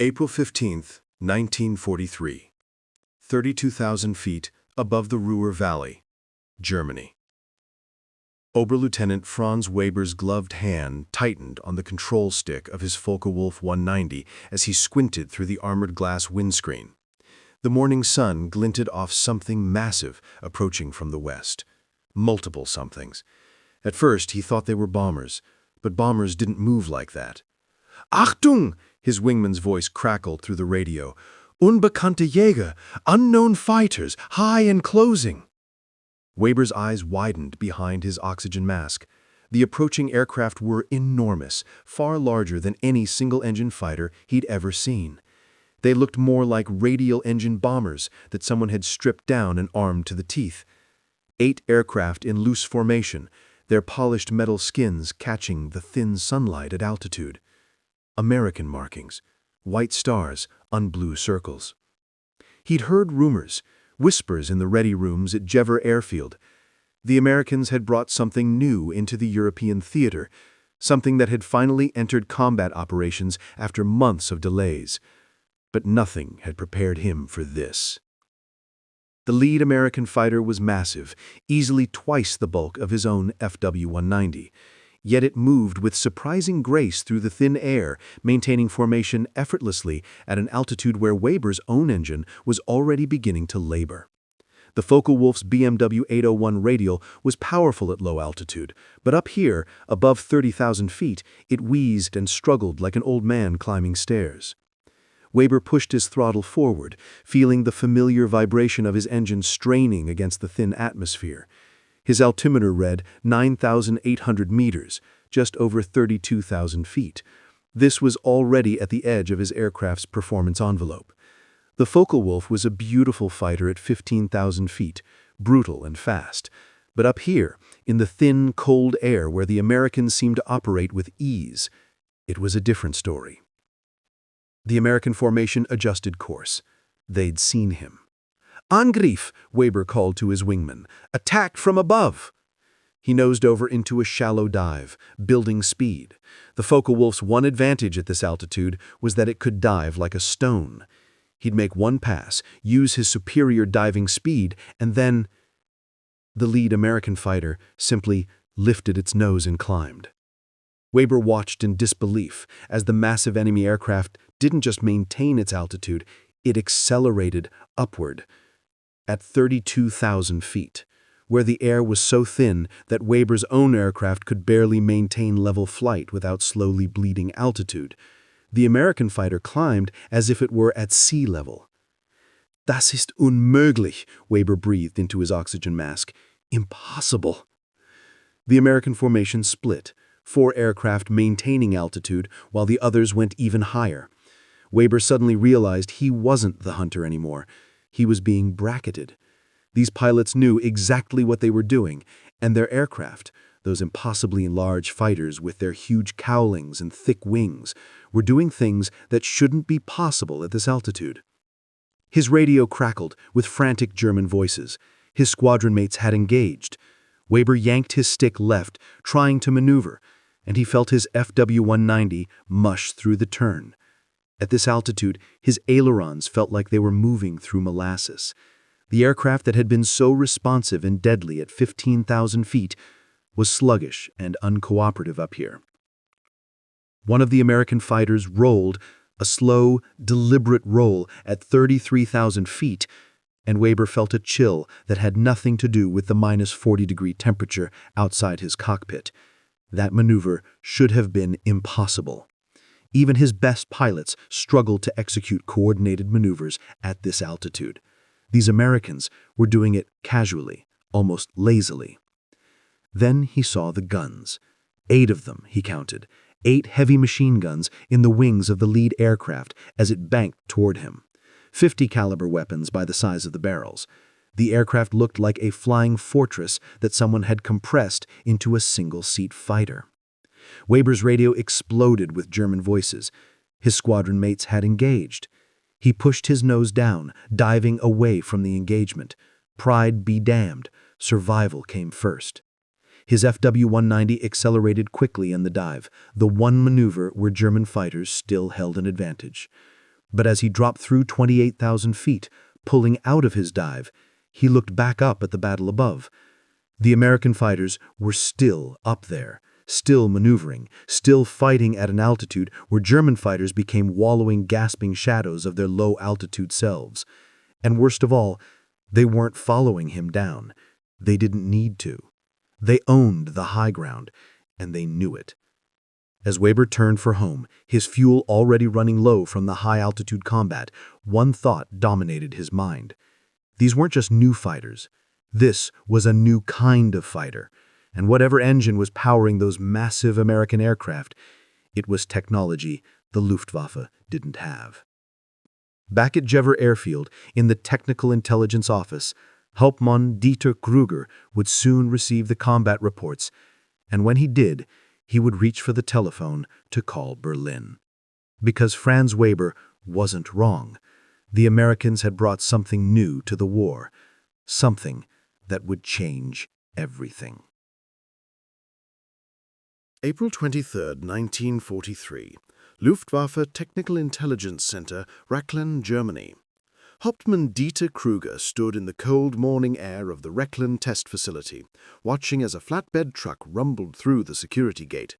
April 15, 1943. 32,000 feet above the Ruhr Valley, Germany. Oberlieutenant Franz Weber's gloved hand tightened on the control stick of his Focke-Wulf 190 as he squinted through the armored glass windscreen. The morning sun glinted off something massive approaching from the west. Multiple somethings. At first he thought they were bombers, but bombers didn't move like that. "Achtung!" his wingman's voice crackled through the radio. "Unbekannte Jäger, unknown fighters, high and closing." Weber's eyes widened behind his oxygen mask. The approaching aircraft were enormous, far larger than any single-engine fighter he'd ever seen. They looked more like radial-engine bombers that someone had stripped down and armed to the teeth. 8 aircraft in loose formation, their polished metal skins catching the thin sunlight at altitude. American markings, white stars on blue circles. He'd heard rumors, whispers in the ready rooms at Jever Airfield. The Americans had brought something new into the European theater, something that had finally entered combat operations after months of delays. But nothing had prepared him for this. The lead American fighter was massive, easily twice the bulk of his own FW-190. Yet it moved with surprising grace through the thin air, maintaining formation effortlessly at an altitude where Weber's own engine was already beginning to labor. The Focke-Wulf's BMW 801 radial was powerful at low altitude, but up here, above 30,000 feet, it wheezed and struggled like an old man climbing stairs. Weber pushed his throttle forward, feeling the familiar vibration of his engine straining against the thin atmosphere. His altimeter read 9,800 meters, just over 32,000 feet. This was already at the edge of his aircraft's performance envelope. The Focke-Wulf was a beautiful fighter at 15,000 feet, brutal and fast. But up here, in the thin, cold air where the Americans seemed to operate with ease, it was a different story. The American formation adjusted course. They'd seen him. "Angriff!" Weber called to his wingman. "Attack from above!" He nosed over into a shallow dive, building speed. The Focke-Wulf's one advantage at this altitude was that it could dive like a stone. He'd make one pass, use his superior diving speed, and then the lead American fighter simply lifted its nose and climbed. Weber watched in disbelief as the massive enemy aircraft didn't just maintain its altitude, it accelerated upward. At 32,000 feet, where the air was so thin that Weber's own aircraft could barely maintain level flight without slowly bleeding altitude, the American fighter climbed as if it were at sea level. "Das ist unmöglich," Weber breathed into his oxygen mask. "Impossible." The American formation split, 4 aircraft maintaining altitude while the others went even higher. Weber suddenly realized he wasn't the hunter anymore. He was being bracketed. These pilots knew exactly what they were doing, and their aircraft, those impossibly large fighters with their huge cowlings and thick wings, were doing things that shouldn't be possible at this altitude. His radio crackled with frantic German voices. His squadron mates had engaged. Weber yanked his stick left, trying to maneuver, and he felt his FW-190 mush through the turn. At this altitude, his ailerons felt like they were moving through molasses. The aircraft that had been so responsive and deadly at 15,000 feet was sluggish and uncooperative up here. One of the American fighters rolled, a slow, deliberate roll at 33,000 feet, and Weber felt a chill that had nothing to do with the -40-degree temperature outside his cockpit. That maneuver should have been impossible. Even his best pilots struggled to execute coordinated maneuvers at this altitude. These Americans were doing it casually, almost lazily. Then he saw the guns. 8 of them, he counted. 8 heavy machine guns in the wings of the lead aircraft as it banked toward him. 50 caliber weapons by the size of the barrels. The aircraft looked like a flying fortress that someone had compressed into a single-seat fighter. Weber's radio exploded with German voices. His squadron mates had engaged. He pushed his nose down, diving away from the engagement. Pride be damned, survival came first. His FW-190 accelerated quickly in the dive, the one maneuver where German fighters still held an advantage. But as he dropped through 28,000 feet, pulling out of his dive, he looked back up at the battle above. The American fighters were still up there, still maneuvering, still fighting at an altitude where German fighters became wallowing, gasping shadows of their low-altitude selves. And worst of all, they weren't following him down. They didn't need to. They owned the high ground, and they knew it. As Weber turned for home, his fuel already running low from the high-altitude combat, one thought dominated his mind. These weren't just new fighters. This was a new kind of fighter, and whatever engine was powering those massive American aircraft, it was technology the Luftwaffe didn't have. Back at Jever Airfield, in the Technical Intelligence Office, Hauptmann Dieter Krüger would soon receive the combat reports, and when he did, he would reach for the telephone to call Berlin. Because Franz Weber wasn't wrong. The Americans had brought something new to the war, something that would change everything. April 23, 1943. Luftwaffe Technical Intelligence Center, Rechlin, Germany. Hauptmann Dieter Krüger stood in the cold morning air of the Rechlin test facility, watching as a flatbed truck rumbled through the security gate.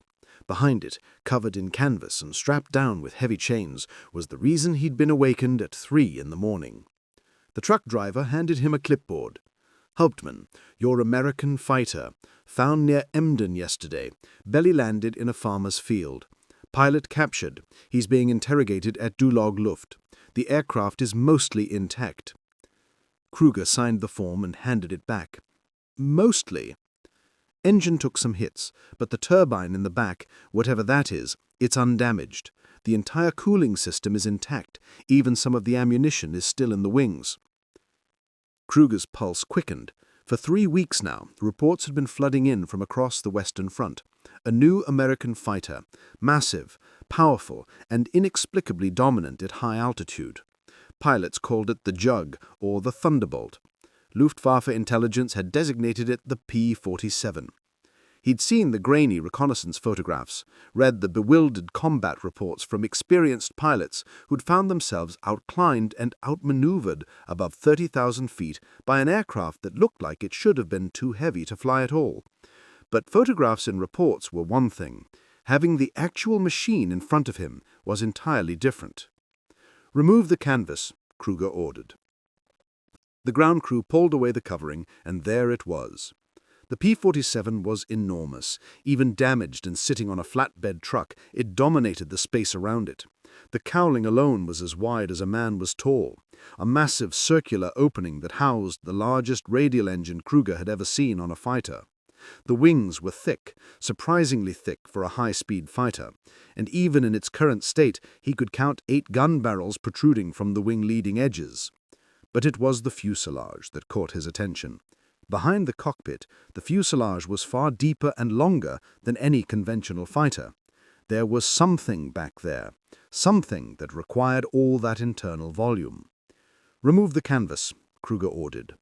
Behind it, covered in canvas and strapped down with heavy chains, was the reason he'd been awakened at 3 in the morning. The truck driver handed him a clipboard. "Hauptmann, your American fighter, found near Emden yesterday, belly-landed in a farmer's field. Pilot captured. He's being interrogated at Dulag Luft. The aircraft is mostly intact." Krüger signed the form and handed it back. "Mostly?" "Engine took some hits, but the turbine in the back, whatever that is, it's undamaged. The entire cooling system is intact. Even some of the ammunition is still in the wings." Krüger's pulse quickened. For 3 weeks now, reports had been flooding in from across the Western Front. A new American fighter, massive, powerful, and inexplicably dominant at high altitude. Pilots called it the Jug or the Thunderbolt. Luftwaffe intelligence had designated it the P-47. He'd seen the grainy reconnaissance photographs, read the bewildered combat reports from experienced pilots who'd found themselves outclimbed and outmaneuvered above 30,000 feet by an aircraft that looked like it should have been too heavy to fly at all. But photographs and reports were one thing. Having the actual machine in front of him was entirely different. "Remove the canvas," Krüger ordered. The ground crew pulled away the covering, and there it was. The P-47 was enormous. Even damaged and sitting on a flatbed truck, it dominated the space around it. The cowling alone was as wide as a man was tall, a massive circular opening that housed the largest radial engine Krüger had ever seen on a fighter. The wings were thick, surprisingly thick for a high-speed fighter, and even in its current state he could count 8 gun barrels protruding from the wing leading edges. But it was the fuselage that caught his attention. Behind the cockpit, the fuselage was far deeper and longer than any conventional fighter. There was something back there, something that required all that internal volume. "Remove the canvas," Krüger ordered.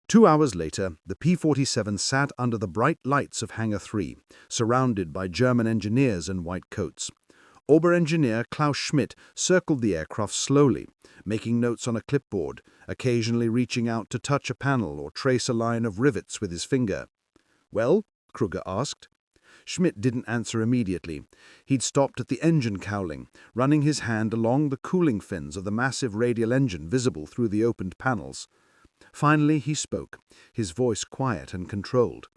2 hours later, the P-47 sat under the bright lights of Hangar 3, surrounded by German engineers in white coats. Oberengineer Klaus Schmidt circled the aircraft slowly, making notes on a clipboard, occasionally reaching out to touch a panel or trace a line of rivets with his finger. "Well?" Krüger asked. Schmidt didn't answer immediately. He'd stopped at the engine cowling, running his hand along the cooling fins of the massive radial engine visible through the opened panels. Finally he spoke, his voice quiet and controlled.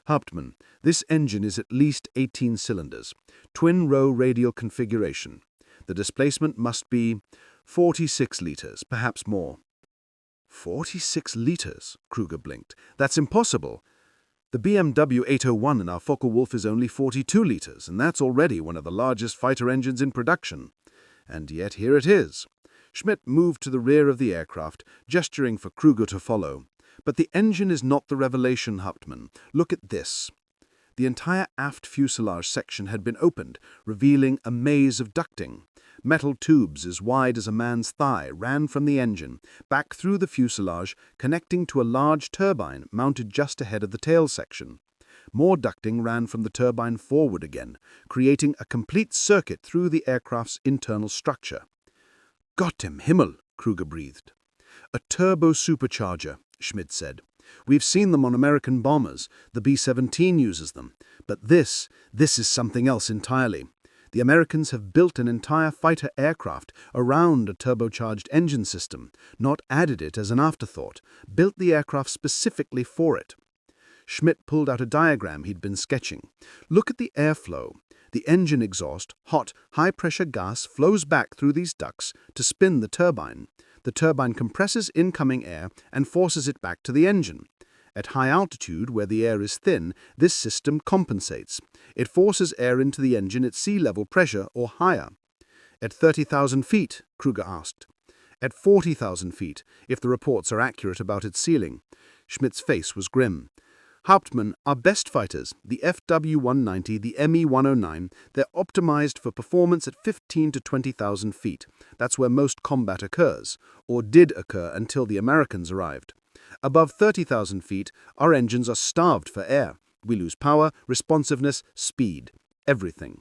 "Hauptmann, this engine is at least 18 cylinders, twin-row radial configuration. The displacement must be 46 liters, perhaps more." 46 liters, Krüger blinked. "That's impossible. The BMW 801 in our Focke-Wulf is only 42 liters, and that's already one of the largest fighter engines in production. And yet here it is." Schmidt moved to the rear of the aircraft, gesturing for Krüger to follow. "But the engine is not the revelation, Hauptmann. Look at this." The entire aft fuselage section had been opened, revealing a maze of ducting. Metal tubes as wide as a man's thigh ran from the engine, back through the fuselage, connecting to a large turbine mounted just ahead of the tail section. More ducting ran from the turbine forward again, creating a complete circuit through the aircraft's internal structure. Gott im Himmel, Kruger breathed. A turbo-supercharger, Schmidt said. We've seen them on American bombers. The B-17 uses them. But this is something else entirely. The Americans have built an entire fighter aircraft around a turbocharged engine system, not added it as an afterthought, built the aircraft specifically for it. Schmidt pulled out a diagram he'd been sketching. Look at the airflow. The engine exhaust, hot, high-pressure gas flows back through these ducts to spin the turbine. The turbine compresses incoming air and forces it back to the engine. At high altitude, where the air is thin, this system compensates. It forces air into the engine at sea level pressure or higher. At 30,000 feet, Kruger asked. At 40,000 feet, if the reports are accurate about its ceiling. Schmidt's face was grim. Hauptmann, our best fighters, the FW-190, the Me-109, they're optimized for performance at 15 to 20,000 feet. That's where most combat occurs, or did occur until the Americans arrived. Above 30,000 feet, our engines are starved for air. We lose power, responsiveness, speed, everything.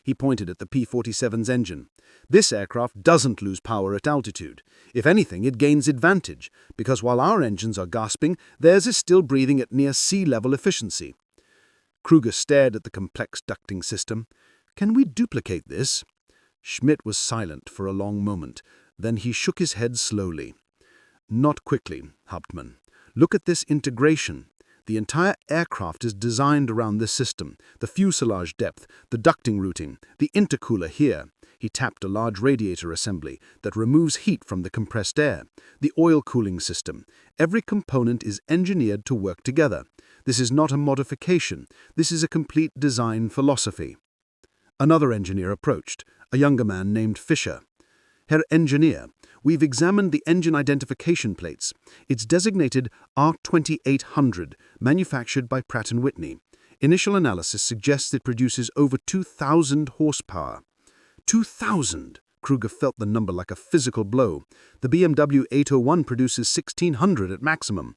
He pointed at the P-47's engine. This aircraft doesn't lose power at altitude. If anything, it gains advantage, because while our engines are gasping, theirs is still breathing at near sea-level efficiency. Kruger stared at the complex ducting system. Can we duplicate this? Schmidt was silent for a long moment. Then he shook his head slowly. Not quickly, Hauptmann. Look at this integration. The entire aircraft is designed around this system, the fuselage depth, the ducting routing, the intercooler here. He tapped a large radiator assembly that removes heat from the compressed air, the oil cooling system. Every component is engineered to work together. This is not a modification. This is a complete design philosophy. Another engineer approached, a younger man named Fischer. Herr Engineer, we've examined the engine identification plates. It's designated R2800, manufactured by Pratt & Whitney. Initial analysis suggests it produces over 2,000 horsepower. 2,000! Kruger felt the number like a physical blow. The BMW 801 produces 1,600 at maximum.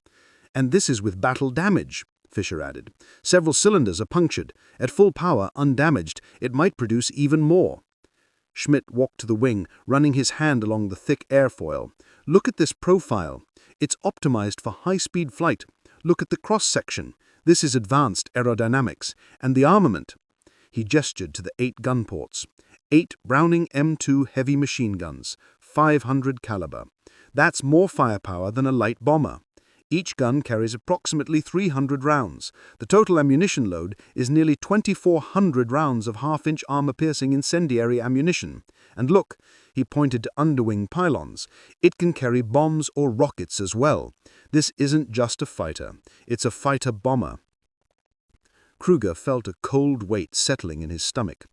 And this is with battle damage, Fischer added. Several cylinders are punctured. At full power, undamaged, it might produce even more. Schmidt walked to the wing, running his hand along the thick airfoil. Look at this profile. It's optimized for high-speed flight. Look at the cross-section. This is advanced aerodynamics. And the armament. He gestured to the 8 gun ports. 8 Browning M2 heavy machine guns, 500 caliber. That's more firepower than a light bomber. Each gun carries approximately 300 rounds. The total ammunition load is nearly 2,400 rounds of half-inch armor-piercing incendiary ammunition. And look, he pointed to underwing pylons. It can carry bombs or rockets as well. This isn't just a fighter. It's a fighter-bomber. Kruger felt a cold weight settling in his stomach.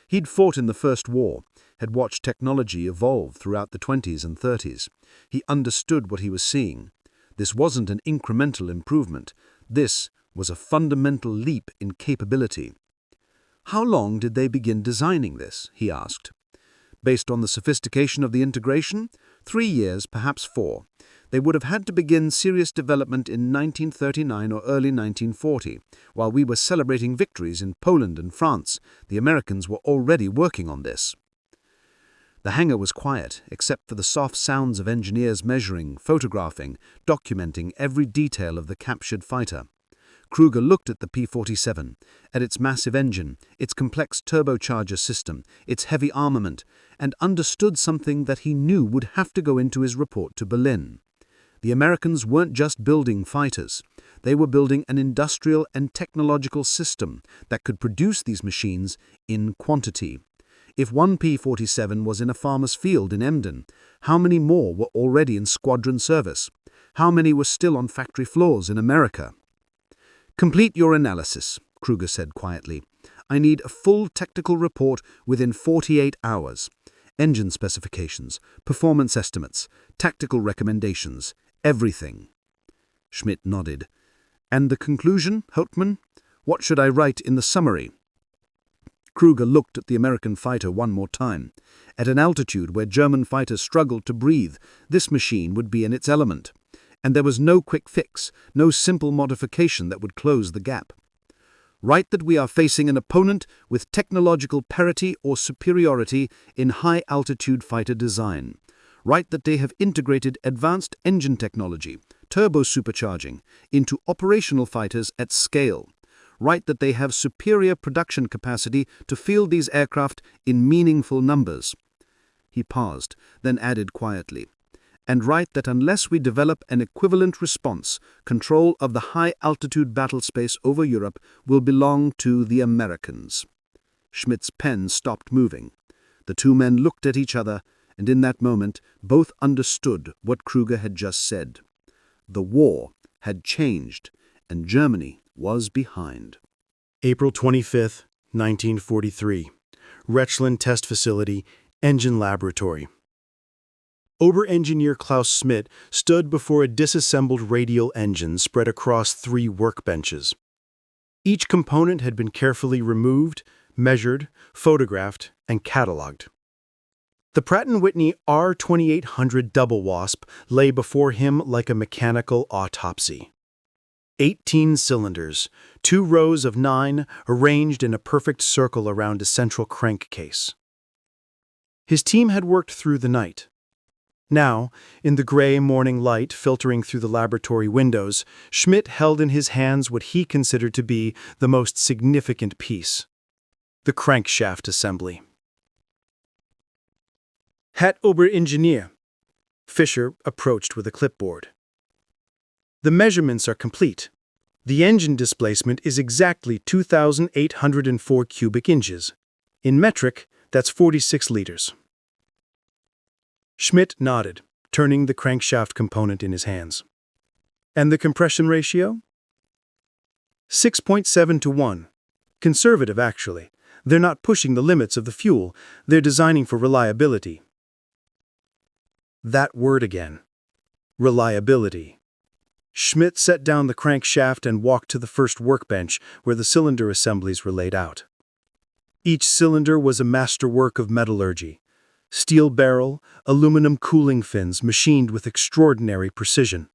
He'd fought in the First War, had watched technology evolve throughout the 20s and 30s. He understood what he was seeing. This wasn't an incremental improvement. This was a fundamental leap in capability. How long did they begin designing this? He asked. Based on the sophistication of the integration, 3 years, perhaps 4. They would have had to begin serious development in 1939 or early 1940. While we were celebrating victories in Poland and France, the Americans were already working on this. The hangar was quiet, except for the soft sounds of engineers measuring, photographing, documenting every detail of the captured fighter. Kruger looked at the P-47, at its massive engine, its complex turbocharger system, its heavy armament, and understood something that he knew would have to go into his report to Berlin. The Americans weren't just building fighters. They were building an industrial and technological system that could produce these machines in quantity. If one P-47 was in a farmer's field in Emden, how many more were already in squadron service? How many were still on factory floors in America? Complete your analysis, Kruger said quietly. I need a full technical report within 48 hours. Engine specifications, performance estimates, tactical recommendations, everything. Schmidt nodded. And the conclusion, Hauptmann? What should I write in the summary? Kruger looked at the American fighter one more time. At an altitude where German fighters struggled to breathe, this machine would be in its element. And there was no quick fix, no simple modification that would close the gap. Write that we are facing an opponent with technological parity or superiority in high-altitude fighter design. Write that they have integrated advanced engine technology, turbo-supercharging, into operational fighters at scale. Write that they have superior production capacity to field these aircraft in meaningful numbers. He paused, then added quietly, and write that unless we develop an equivalent response, control of the high-altitude battle space over Europe will belong to the Americans. Schmidt's pen stopped moving. The two men looked at each other, and in that moment, both understood what Kruger had just said. The war had changed, and Germany was behind. April 25, 1943. Rechlin Test Facility, Engine Laboratory. Ober-engineer Klaus Schmidt stood before a disassembled radial engine spread across 3 workbenches. Each component had been carefully removed, measured, photographed, and catalogued. The Pratt & Whitney R2800 double Wasp lay before him like a mechanical autopsy. 18 cylinders, 2 rows of 9 arranged in a perfect circle around a central crankcase. His team had worked through the night. Now, in the gray morning light filtering through the laboratory windows, Schmidt held in his hands what he considered to be the most significant piece: the crankshaft assembly. Herr Ober-Ingenieur, Fischer approached with a clipboard. The measurements are complete. The engine displacement is exactly 2,804 cubic inches. In metric, that's 46 liters. Schmidt nodded, turning the crankshaft component in his hands. And the compression ratio? 6.7 to 1. Conservative, actually. They're not pushing the limits of the fuel. They're designing for reliability. That word again. Reliability. Schmidt set down the crankshaft and walked to the first workbench where the cylinder assemblies were laid out. Each cylinder was a masterwork of metallurgy. Steel barrel, aluminum cooling fins machined with extraordinary precision.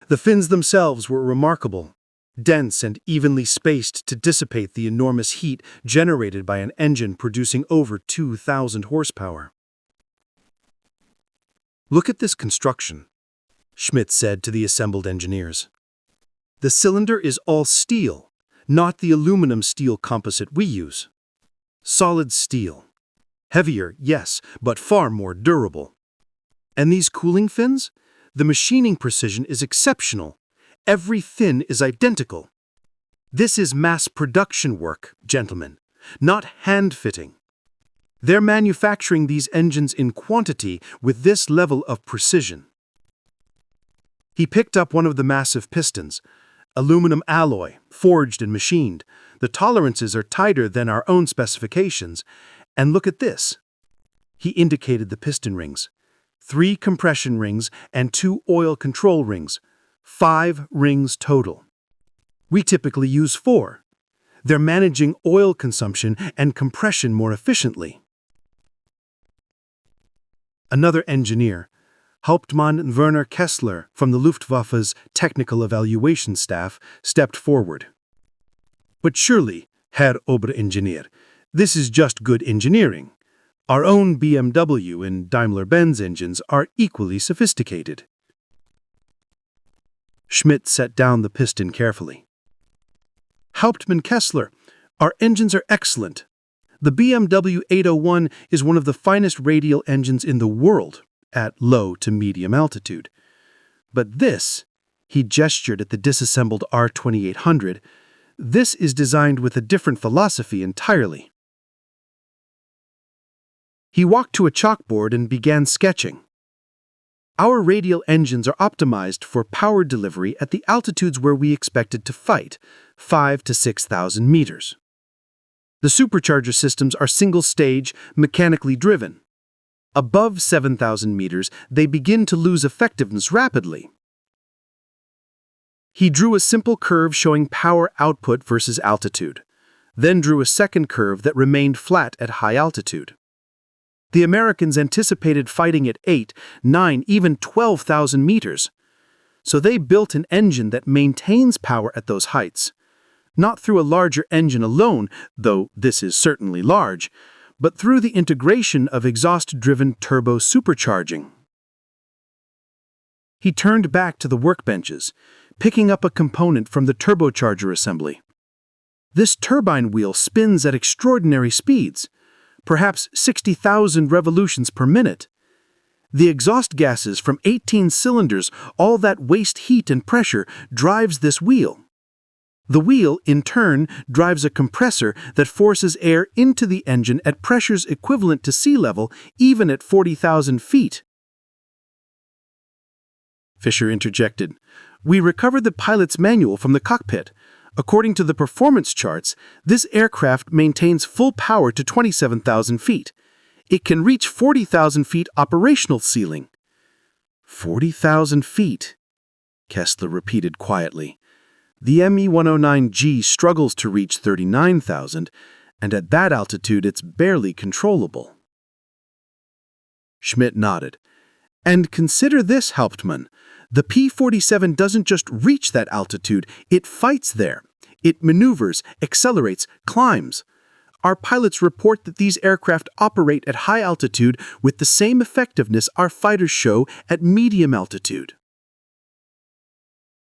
The fins themselves were remarkable, dense and evenly spaced to dissipate the enormous heat generated by an engine producing over 2,000 horsepower. "Look at this construction," Schmidt said to the assembled engineers. "The cylinder is all steel, not the aluminum steel composite we use. Solid steel. Heavier, yes, but far more durable. And these cooling fins? The machining precision is exceptional. Every fin is identical. This is mass production work, gentlemen, not hand-fitting. They're manufacturing these engines in quantity with this level of precision." He picked up one of the massive pistons, aluminum alloy, forged and machined. The tolerances are tighter than our own specifications. And look at this. He indicated the piston rings. 3 compression rings and 2 oil control rings. 5 rings total. We typically use 4. They're managing oil consumption and compression more efficiently. Another engineer, Hauptmann Werner Kessler from the Luftwaffe's technical evaluation staff, stepped forward. "But surely, Herr Oberingenieur, this is just good engineering. Our own BMW and Daimler-Benz engines are equally sophisticated." Schmidt set down the piston carefully. "Hauptmann Kessler, our engines are excellent. The BMW 801 is one of the finest radial engines in the world at low to medium altitude. But this," he gestured at the disassembled R2800, "this is designed with a different philosophy entirely." He walked to a chalkboard and began sketching. "Our radial engines are optimized for power delivery at the altitudes where we expected to fight, 5,000 to 6,000 meters. The supercharger systems are single-stage, mechanically driven. Above 7,000 meters, they begin to lose effectiveness rapidly." He drew a simple curve showing power output versus altitude, then drew a second curve that remained flat at high altitude. The Americans anticipated fighting at 8, 9, even 12,000 meters, so they built an engine that maintains power at those heights. Not through a larger engine alone, though this is certainly large, but through the integration of exhaust-driven turbo-supercharging. He turned back to the workbenches, picking up a component from the turbocharger assembly. This turbine wheel spins at extraordinary speeds, perhaps 60,000 revolutions per minute. The exhaust gases from 18 cylinders, all that waste heat and pressure, drives this wheel. The wheel, in turn, drives a compressor that forces air into the engine at pressures equivalent to sea level, even at 40,000 feet. Fisher interjected. We recovered the pilot's manual from the cockpit. According to the performance charts, this aircraft maintains full power to 27,000 feet. It can reach 40,000 feet operational ceiling. 40,000 feet, Kessler repeated quietly. The Me-109G struggles to reach 39,000, and at that altitude it's barely controllable. Schmidt nodded. And consider this, Hauptmann. The P-47 doesn't just reach that altitude, it fights there. It maneuvers, accelerates, climbs. Our pilots report that these aircraft operate at high altitude with the same effectiveness our fighters show at medium altitude.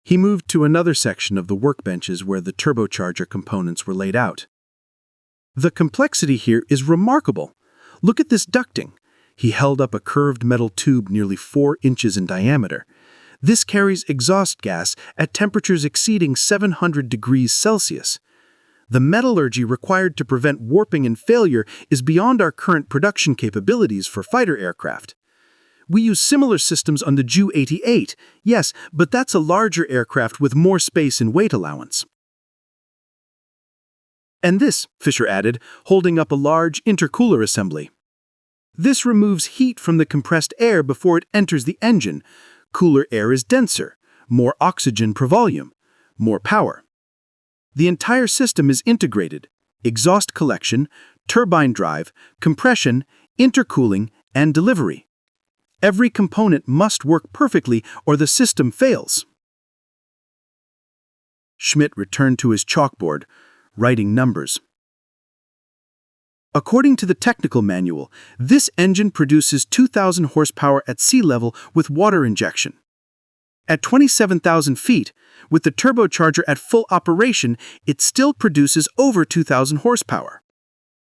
He moved to another section of the workbenches where the turbocharger components were laid out. The complexity here is remarkable. Look at this ducting. He held up a curved metal tube nearly 4 inches in diameter. This carries exhaust gas at temperatures exceeding 700 degrees Celsius. The metallurgy required to prevent warping and failure is beyond our current production capabilities for fighter aircraft. We use similar systems on the Ju-88, yes, but that's a larger aircraft with more space and weight allowance. And this, Fisher added, holding up a large intercooler assembly. This removes heat from the compressed air before it enters the engine. Cooler air is denser, more oxygen per volume, more power. The entire system is integrated: exhaust collection, turbine drive, compression, intercooling, and delivery. Every component must work perfectly or the system fails. Schmidt returned to his chalkboard, writing numbers. According to the technical manual, this engine produces 2,000 horsepower at sea level with water injection. At 27,000 feet, with the turbocharger at full operation, it still produces over 2,000 horsepower.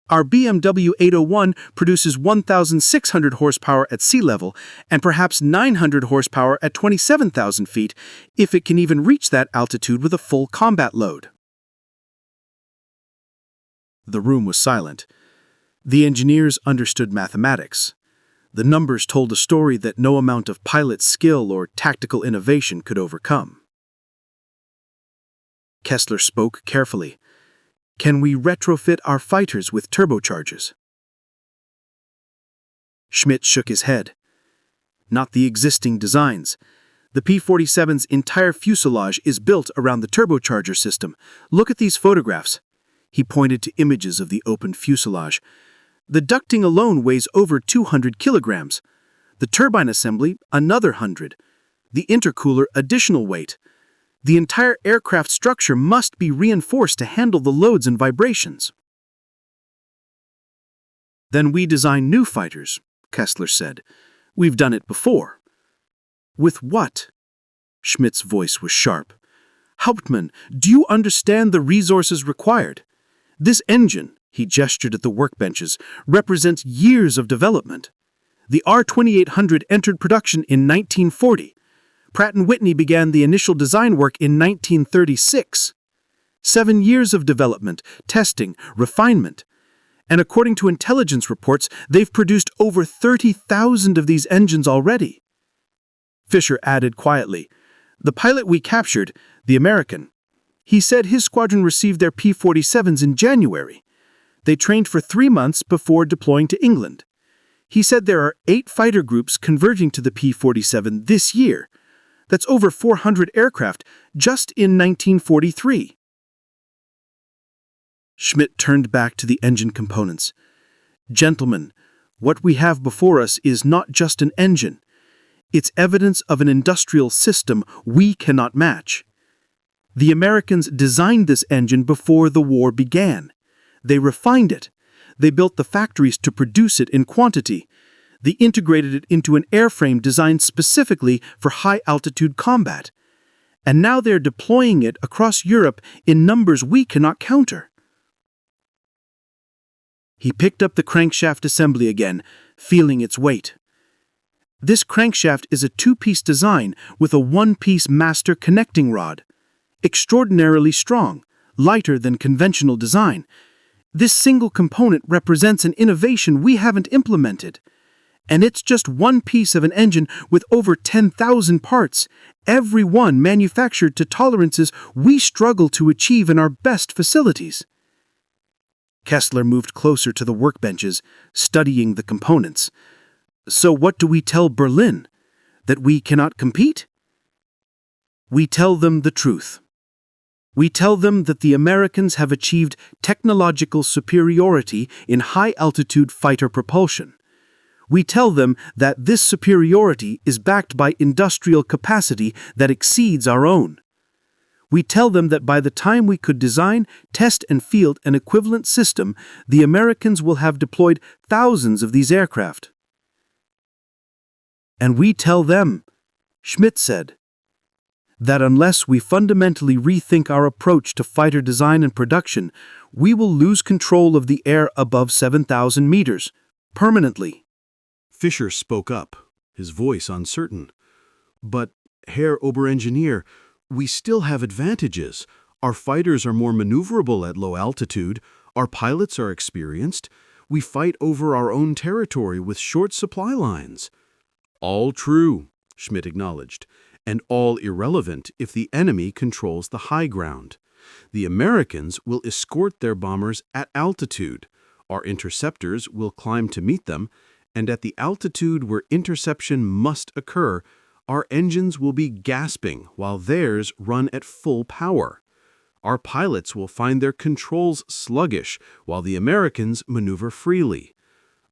Our BMW 801 produces 1,600 horsepower at sea level and perhaps 900 horsepower at 27,000 feet, if it can even reach that altitude with a full combat load. The room was silent. The engineers understood mathematics. The numbers told a story that no amount of pilot skill or tactical innovation could overcome. Kessler spoke carefully. Can we retrofit our fighters with turbochargers? Schmidt shook his head. Not the existing designs. The P-47's entire fuselage is built around the turbocharger system. Look at these photographs. He pointed to images of the open fuselage. The ducting alone weighs over 200 kilograms. The turbine assembly, another 100. The intercooler, additional weight. The entire aircraft structure must be reinforced to handle the loads and vibrations. Then we design new fighters, Kessler said. We've done it before. With what? Schmidt's voice was sharp. Hauptmann, do you understand the resources required? This engine, he gestured at the workbenches, represents years of development. The R-2800 entered production in 1940. Pratt & Whitney began the initial design work in 1936. 7 years of development, testing, refinement. And according to intelligence reports, they've produced over 30,000 of these engines already. Fisher added quietly, the pilot we captured, the American, he said his squadron received their P-47s in January. They trained for 3 months before deploying to England. He said there are 8 fighter groups converging to the P-47 this year. That's over 400 aircraft just in 1943. Schmidt turned back to the engine components. Gentlemen, what we have before us is not just an engine. It's evidence of an industrial system we cannot match. The Americans designed this engine before the war began. They refined it. They built the factories to produce it in quantity. They integrated it into an airframe designed specifically for high-altitude combat. And now they're deploying it across Europe in numbers we cannot counter. He picked up the crankshaft assembly again, feeling its weight. This crankshaft is a two-piece design with a one-piece master connecting rod. Extraordinarily strong, lighter than conventional design. This single component represents an innovation we haven't implemented. And it's just one piece of an engine with over 10,000 parts, every one manufactured to tolerances we struggle to achieve in our best facilities. Kessler moved closer to the workbenches, studying the components. So what do we tell Berlin? That we cannot compete? We tell them the truth. We tell them that the Americans have achieved technological superiority in high-altitude fighter propulsion. We tell them that this superiority is backed by industrial capacity that exceeds our own. We tell them that by the time we could design, test, and field an equivalent system, the Americans will have deployed thousands of these aircraft. And we tell them, Schmidt said, that unless we fundamentally rethink our approach to fighter design and production, we will lose control of the air above 7,000 meters, permanently. Fischer spoke up, his voice uncertain. But, Herr Oberengineer, we still have advantages. Our fighters are more maneuverable at low altitude. Our pilots are experienced. We fight over our own territory with short supply lines. All true, Schmidt acknowledged, and all irrelevant if the enemy controls the high ground. The Americans will escort their bombers at altitude. Our interceptors will climb to meet them, and at the altitude where interception must occur, our engines will be gasping while theirs run at full power. Our pilots will find their controls sluggish while the Americans maneuver freely.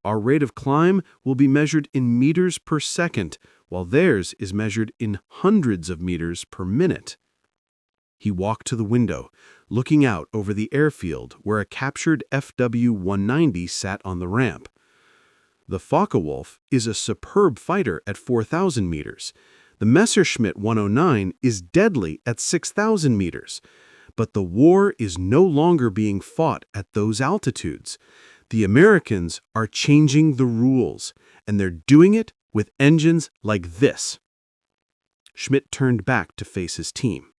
Our rate of climb will be measured in meters per second, while theirs is measured in hundreds of meters per minute. He walked to the window, looking out over the airfield where a captured FW-190 sat on the ramp. The Focke-Wulf is a superb fighter at 4,000 meters. The Messerschmitt 109 is deadly at 6,000 meters. But the war is no longer being fought at those altitudes. The Americans are changing the rules, and they're doing it with engines like this. Schmidt turned back to face his team.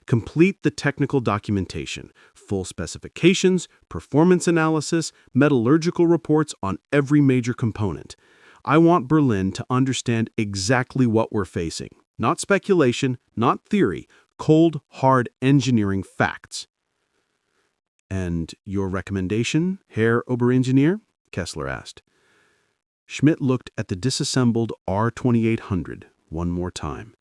Complete the technical documentation, full specifications, performance analysis, metallurgical reports on every major component. I want Berlin to understand exactly what we're facing. Not speculation, not theory, cold, hard engineering facts. And your recommendation, Herr Oberengineer? Kessler asked. Schmidt looked at the disassembled R-2800 one more time,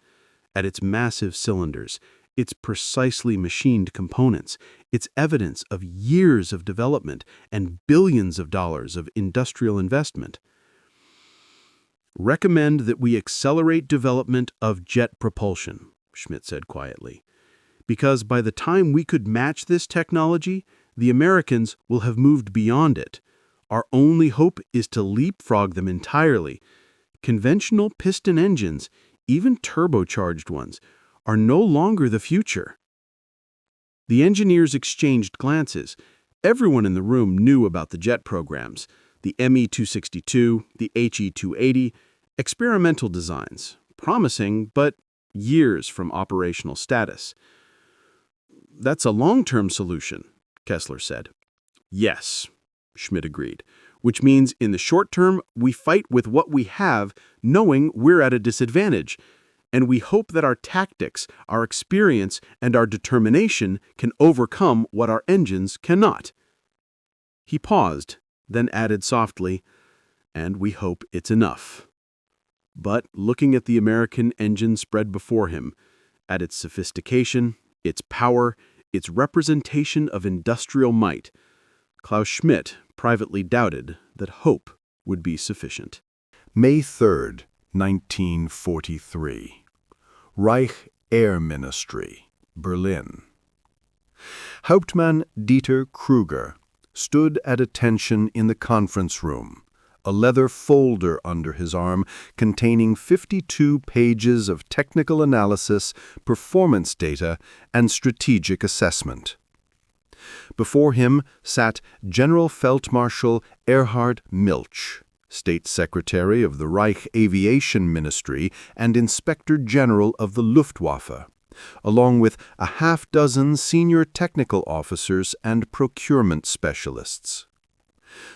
at its massive cylinders, its precisely machined components, its evidence of years of development and billions of dollars of industrial investment. Recommend that we accelerate development of jet propulsion, Schmidt said quietly, because by the time we could match this technology, the Americans will have moved beyond it. Our only hope is to leapfrog them entirely. Conventional piston engines, even turbocharged ones, are no longer the future. The engineers exchanged glances. Everyone in the room knew about the jet programs, the ME-262, the HE-280, experimental designs, promising, but years from operational status. That's a long-term solution, Kessler said. Yes, Schmidt agreed, which means in the short term, we fight with what we have, knowing we're at a disadvantage, and we hope that our tactics, our experience, and our determination can overcome what our engines cannot. He paused, then added softly, and we hope it's enough. But looking at the American engine spread before him, at its sophistication, its power, its representation of industrial might, Klaus Schmidt privately doubted that hope would be sufficient. May 3rd, 1943. Reich Air Ministry, Berlin. Hauptmann Dieter Kruger stood at attention in the conference room, a leather folder under his arm containing 52 pages of technical analysis, performance data, and strategic assessment. Before him sat General Feldmarschall Erhard Milch, State Secretary of the Reich Aviation Ministry and Inspector General of the Luftwaffe, along with a half-dozen senior technical officers and procurement specialists.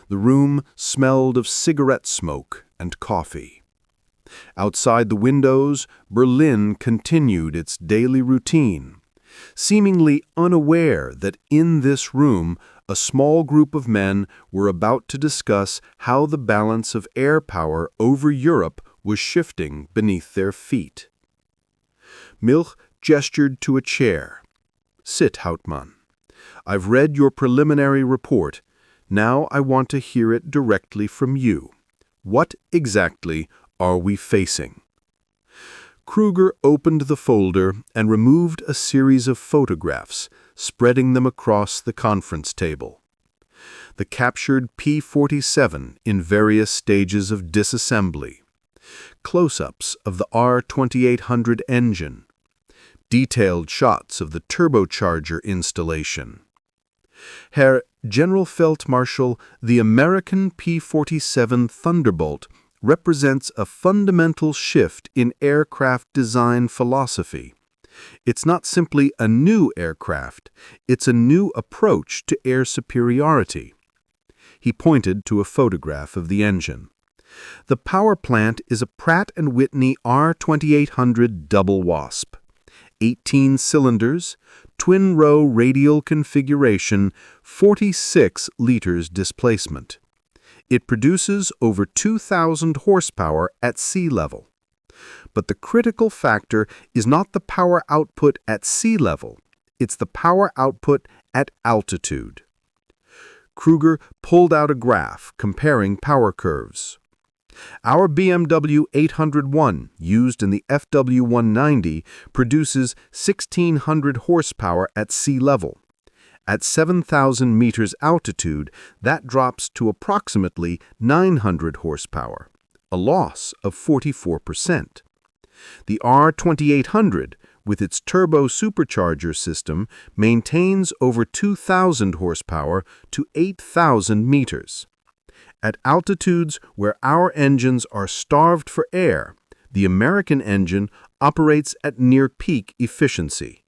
The room smelled of cigarette smoke and coffee. Outside the windows, Berlin continued its daily routine, seemingly unaware that in this room a small group of men were about to discuss how the balance of air power over Europe was shifting beneath their feet. Milch gestured to a chair. "Sit, Hauptmann. I've read your preliminary report. Now I want to hear it directly from you. What exactly are we facing?" Kruger opened the folder and removed a series of photographs, spreading them across the conference table. The captured P-47 in various stages of disassembly, close-ups of the R-2800 engine, detailed shots of the turbocharger installation. Herr Generalfeldmarschall, the American P-47 Thunderbolt represents a fundamental shift in aircraft design philosophy. It's not simply a new aircraft, it's a new approach to air superiority. He pointed to a photograph of the engine. The power plant is a Pratt & Whitney R-2800 double Wasp. 18 cylinders, twin-row radial configuration, 46 liters displacement. It produces over 2,000 horsepower at sea level. But the critical factor is not the power output at sea level, it's the power output at altitude. Kruger pulled out a graph comparing power curves. Our BMW 801, used in the FW190, produces 1,600 horsepower at sea level. At 7,000 meters altitude, that drops to approximately 900 horsepower, a loss of 44%. The R-2800, with its turbo-supercharger system, maintains over 2,000 horsepower to 8,000 meters. At altitudes where our engines are starved for air, the American engine operates at near-peak efficiency.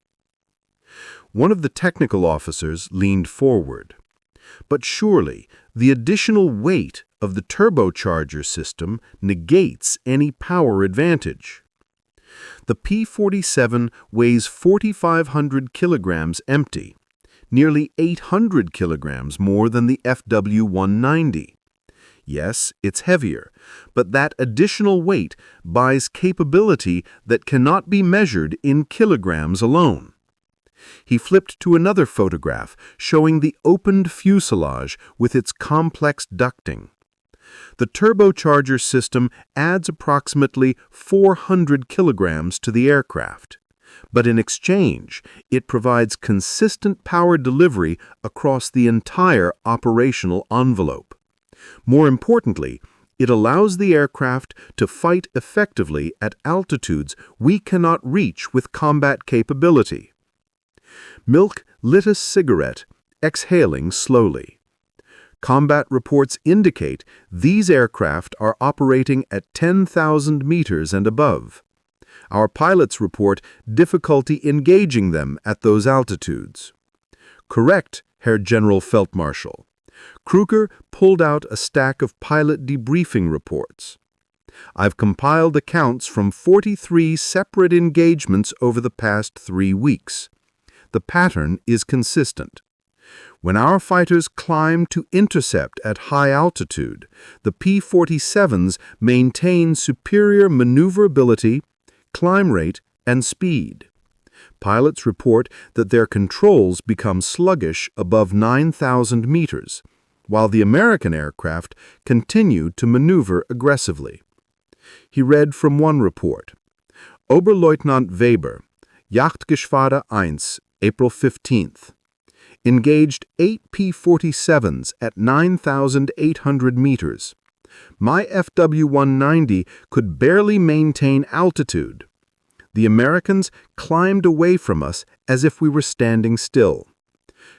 One of the technical officers leaned forward. But surely, the additional weight of the turbocharger system negates any power advantage. The P-47 weighs 4,500 kilograms empty, nearly 800 kilograms more than the FW190. Yes, it's heavier, but that additional weight buys capability that cannot be measured in kilograms alone. He flipped to another photograph showing the opened fuselage with its complex ducting. The turbocharger system adds approximately 400 kilograms to the aircraft, but in exchange, it provides consistent power delivery across the entire operational envelope. More importantly, it allows the aircraft to fight effectively at altitudes we cannot reach with combat capability. Milch lit a cigarette, exhaling slowly. Combat reports indicate these aircraft are operating at 10,000 meters and above. Our pilots report difficulty engaging them at those altitudes. Correct, Herr Generalfeldmarschall. Kruger pulled out a stack of pilot debriefing reports. I've compiled accounts from 43 separate engagements over the past 3 weeks. The pattern is consistent. When our fighters climb to intercept at high altitude, the P-47s maintain superior maneuverability, climb rate, and speed. Pilots report that their controls become sluggish above 9,000 meters, while the American aircraft continue to maneuver aggressively. He read from one report. Oberleutnant Weber, Jagdgeschwader 1, April 15th. Engaged 8 P-47s at 9,800 meters. My FW-190 could barely maintain altitude. The Americans climbed away from us as if we were standing still.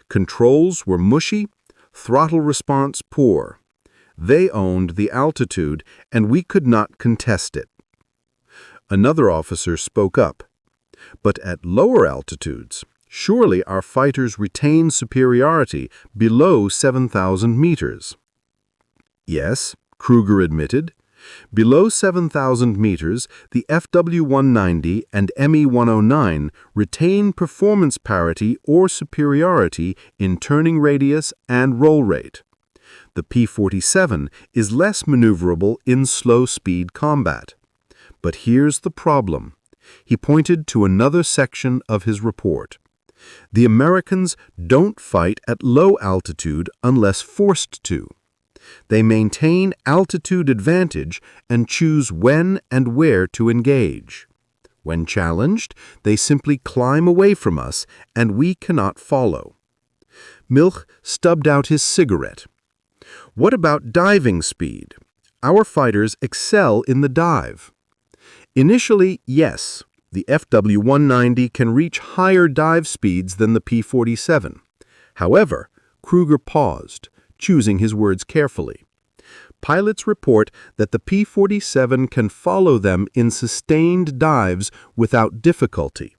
Controls were mushy, throttle response poor. They owned the altitude, and we could not contest it. Another officer spoke up. But at lower altitudes, surely our fighters retain superiority below 7,000 meters. Yes, Kruger admitted. Below 7,000 meters, the FW-190 and Me-109 retain performance parity or superiority in turning radius and roll rate. The P-47 is less maneuverable in slow-speed combat. But here's the problem. He pointed to another section of his report. The Americans don't fight at low altitude unless forced to. They maintain altitude advantage and choose when and where to engage. When challenged, they simply climb away from us, and we cannot follow. Milch stubbed out his cigarette. What about diving speed? Our fighters excel in the dive. Initially, yes, the FW-190 can reach higher dive speeds than the P-47. However, Kruger paused, choosing his words carefully. Pilots report that the P-47 can follow them in sustained dives without difficulty.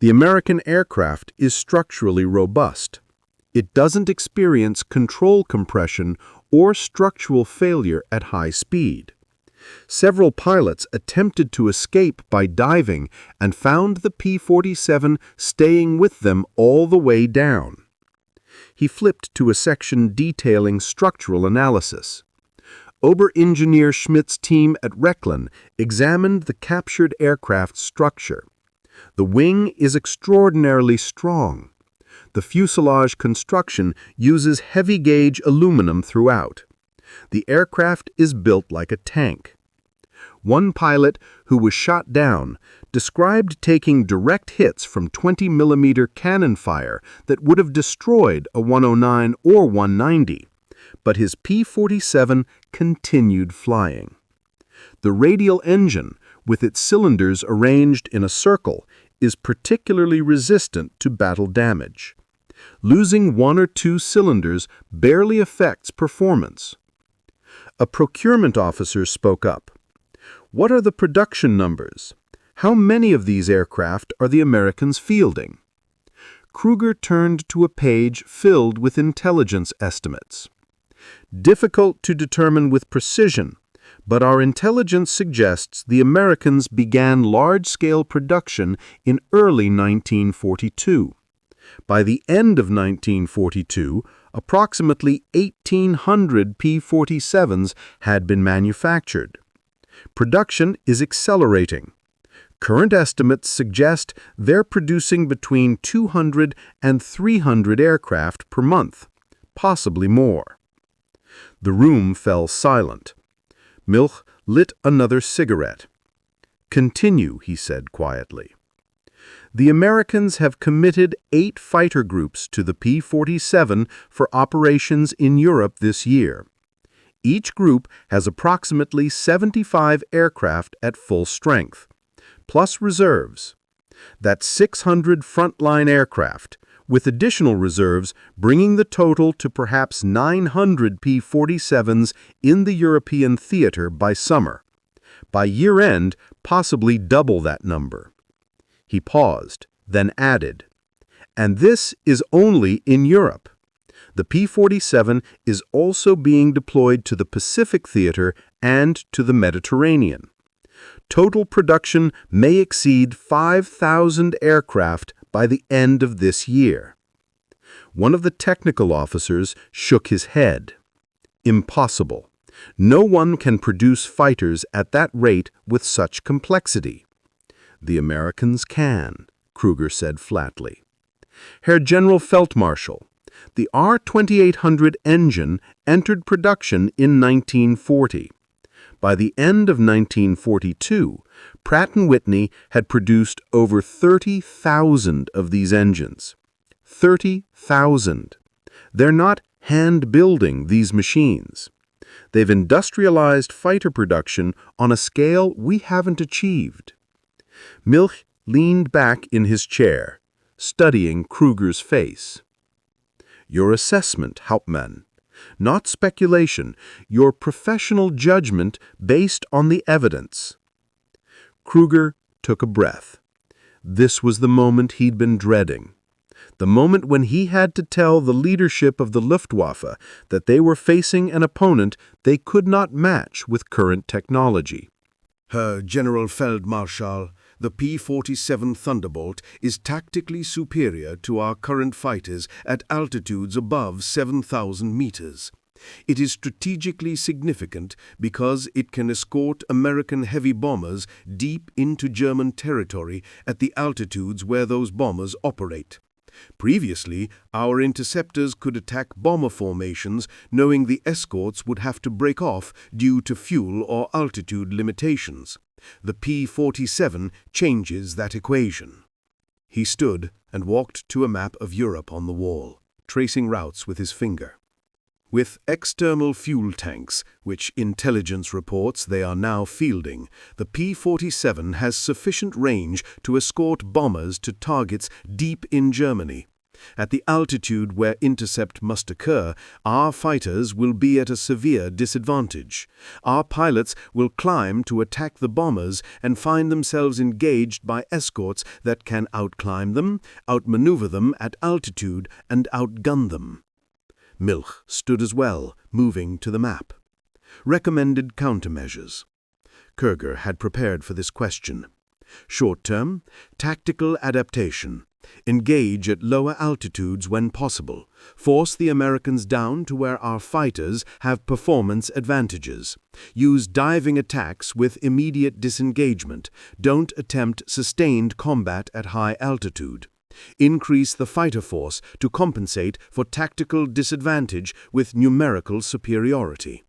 The American aircraft is structurally robust. It doesn't experience control compression or structural failure at high speed. Several pilots attempted to escape by diving and found the P-47 staying with them all the way down. He flipped to a section detailing structural analysis. Ober-Engineer Schmidt's team at Rechlin examined the captured aircraft's structure. The wing is extraordinarily strong. The fuselage construction uses heavy-gauge aluminum throughout. The aircraft is built like a tank. One pilot, who was shot down, described taking direct hits from 20mm cannon fire that would have destroyed a 109 or 190, but his P-47 continued flying. The radial engine, with its cylinders arranged in a circle, is particularly resistant to battle damage. Losing one or two cylinders barely affects performance. A procurement officer spoke up. What are the production numbers? How many of these aircraft are the Americans fielding? Kruger turned to a page filled with intelligence estimates. Difficult to determine with precision, but our intelligence suggests the Americans began large-scale production in early 1942. By the end of 1942, approximately 1,800 P-47s had been manufactured. Production is accelerating. Current estimates suggest they're producing between 200 and 300 aircraft per month, possibly more. The room fell silent. Milch lit another cigarette. "Continue," he said quietly. The Americans have committed 8 fighter groups to the P-47 for operations in Europe this year. Each group has approximately 75 aircraft at full strength, plus reserves. That's 600 frontline aircraft, with additional reserves bringing the total to perhaps 900 P-47s in the European theater by summer. By year-end, possibly double that number. He paused, then added, "And this is only in Europe. The P-47 is also being deployed to the Pacific theater and to the Mediterranean. Total production may exceed 5,000 aircraft by the end of this year." One of the technical officers shook his head. "Impossible. No one can produce fighters at that rate with such complexity." "The Americans can," Kruger said flatly. "Herr General Feldmarschall, the R-2800 engine entered production in 1940. By the end of 1942, Pratt & Whitney had produced over 30,000 of these engines. 30,000. They're not hand-building these machines. They've industrialized fighter production on a scale we haven't achieved. Milch leaned back in his chair, studying Kruger's face. Your assessment, Hauptmann. Not speculation, your professional judgment based on the evidence. Kruger took a breath. This was the moment he'd been dreading. The moment when he had to tell the leadership of the Luftwaffe that they were facing an opponent they could not match with current technology. Herr General Feldmarschall, the P-47 Thunderbolt is tactically superior to our current fighters at altitudes above 7,000 meters. It is strategically significant because it can escort American heavy bombers deep into German territory at the altitudes where those bombers operate. Previously, our interceptors could attack bomber formations knowing the escorts would have to break off due to fuel or altitude limitations. The P-47 changes that equation. He stood and walked to a map of Europe on the wall, tracing routes with his finger. With external fuel tanks, which intelligence reports they are now fielding, the P-47 has sufficient range to escort bombers to targets deep in Germany. At the altitude where intercept must occur, our fighters will be at a severe disadvantage. Our pilots will climb to attack the bombers and find themselves engaged by escorts that can outclimb them, outmaneuver them at altitude, and outgun them. Milch stood as well, moving to the map. Recommended countermeasures. Kruger had prepared for this question. Short-term, tactical adaptation. Engage at lower altitudes when possible. Force the Americans down to where our fighters have performance advantages. Use diving attacks with immediate disengagement. Don't attempt sustained combat at high altitude. Increase the fighter force to compensate for tactical disadvantage with numerical superiority.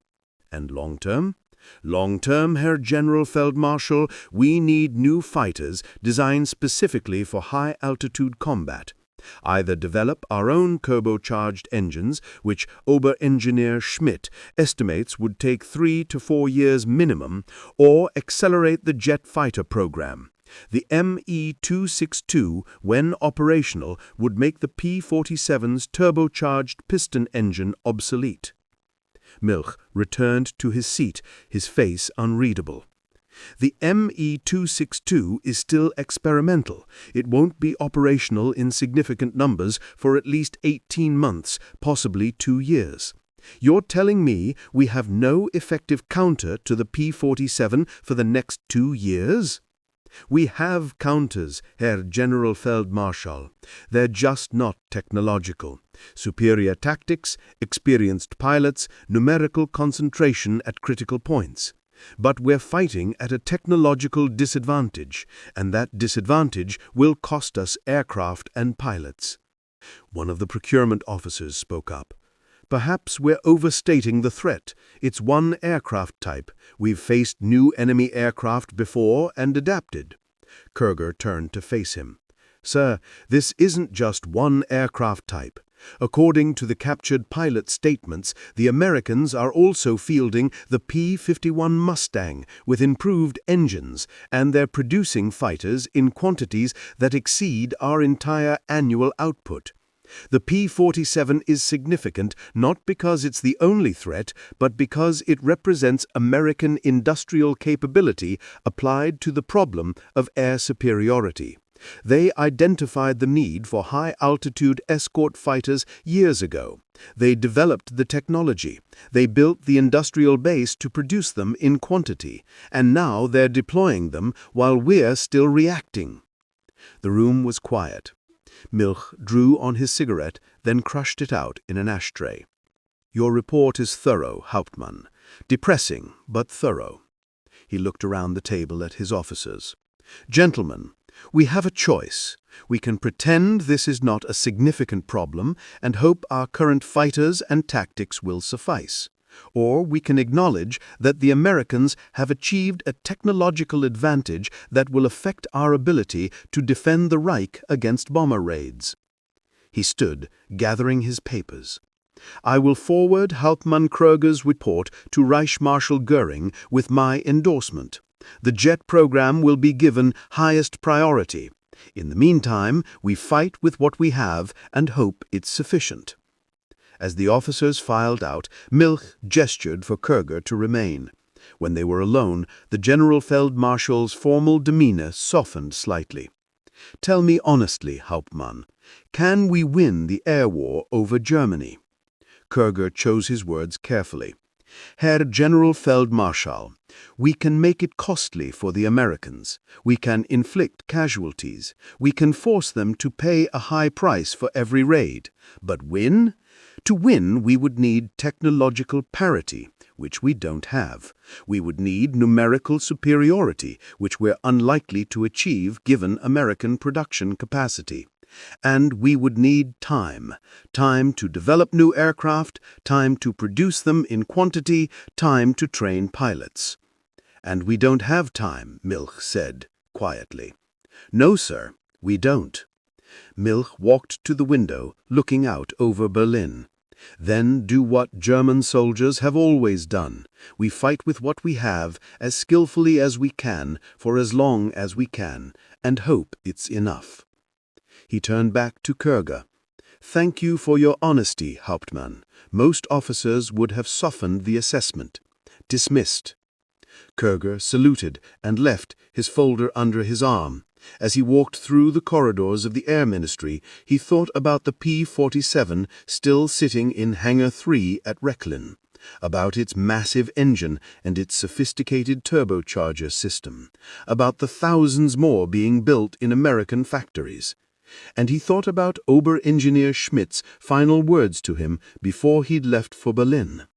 And long-term? Long-term, Herr General Feldmarschall, we need new fighters designed specifically for high-altitude combat. Either develop our own turbocharged engines, which Oberengineer Schmidt estimates would take 3 to 4 years minimum, or accelerate the jet fighter program. The Me-262, when operational, would make the P-47's turbocharged piston engine obsolete. Milch returned to his seat, his face unreadable. The Me-262 is still experimental. It won't be operational in significant numbers for at least 18 months, possibly 2 years. You're telling me we have no effective counter to the P-47 for the next 2 years? We have counters, Herr General Feldmarschall. They're just not technological. Superior tactics, experienced pilots, numerical concentration at critical points. But we're fighting at a technological disadvantage, and that disadvantage will cost us aircraft and pilots. One of the procurement officers spoke up. Perhaps we're overstating the threat. It's one aircraft type. We've faced new enemy aircraft before and adapted. Kruger turned to face him. Sir, this isn't just one aircraft type. According to the captured pilot statements, the Americans are also fielding the P-51 Mustang with improved engines, and they're producing fighters in quantities that exceed our entire annual output. The P-47 is significant not because it's the only threat, but because it represents American industrial capability applied to the problem of air superiority. They identified the need for high-altitude escort fighters years ago. They developed the technology. They built the industrial base to produce them in quantity, and now they're deploying them while we're still reacting. The room was quiet. Milch drew on his cigarette, then crushed it out in an ashtray. Your report is thorough, Hauptmann. Depressing, but thorough. He looked around the table at his officers. Gentlemen, we have a choice. We can pretend this is not a significant problem and hope our current fighters and tactics will suffice. Or we can acknowledge that the Americans have achieved a technological advantage that will affect our ability to defend the Reich against bomber raids. He stood, gathering his papers. I will forward Hauptmann Kröger's report to Reich Marshal Göring with my endorsement. The jet program will be given highest priority. In the meantime, we fight with what we have and hope it's sufficient. As the officers filed out, Milch gestured for Kröger to remain. When they were alone, the Generalfeldmarshal's formal demeanor softened slightly. Tell me honestly, Hauptmann, can we win the air war over Germany? Kröger chose his words carefully. Herr Generalfeldmarschall, we can make it costly for the Americans. We can inflict casualties. We can force them to pay a high price for every raid. But win? To win, we would need technological parity, which we don't have. We would need numerical superiority, which we're unlikely to achieve given American production capacity. And we would need time. Time to develop new aircraft, time to produce them in quantity, time to train pilots. And we don't have time, Milch said, quietly. No, sir, we don't. Milch walked to the window, looking out over Berlin. Then do what German soldiers have always done. We fight with what we have, as skillfully as we can, for as long as we can, and hope it's enough. He turned back to Kröger. Thank you for your honesty, Hauptmann. Most officers would have softened the assessment. Dismissed. Kröger saluted and left his folder under his arm. As he walked through the corridors of the Air Ministry, he thought about the P-47 still sitting in Hangar 3 at Rechlin, about its massive engine and its sophisticated turbocharger system, about the thousands more being built in American factories. And he thought about Ober-Engineer Schmidt's final words to him before he'd left for Berlin.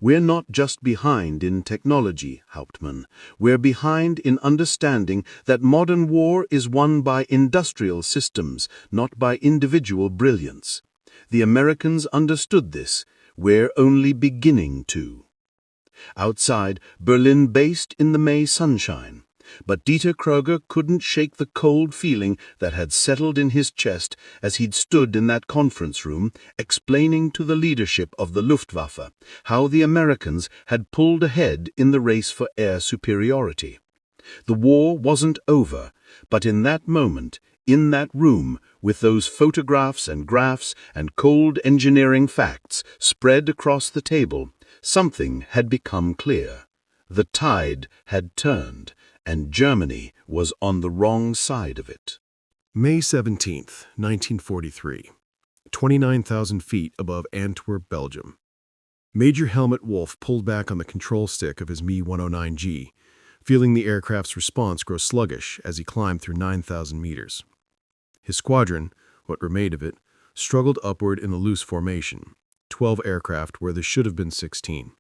We're not just behind in technology, Hauptmann. We're behind in understanding that modern war is won by industrial systems, not by individual brilliance. The Americans understood this. We're only beginning to. Outside, Berlin based in the May sunshine. But Dieter Kröger couldn't shake the cold feeling that had settled in his chest as he'd stood in that conference room explaining to the leadership of the Luftwaffe how the Americans had pulled ahead in the race for air superiority. The war wasn't over, but in that moment, in that room, with those photographs and graphs and cold engineering facts spread across the table, something had become clear. The tide had turned, and Germany was on the wrong side of it. May 17, 1943, 29,000 feet above Antwerp, Belgium. Major Helmut Wolf pulled back on the control stick of his Me-109G, feeling the aircraft's response grow sluggish as he climbed through 9,000 meters. His squadron, what remained of it, struggled upward in a loose formation, 12 aircraft where there should have been 16.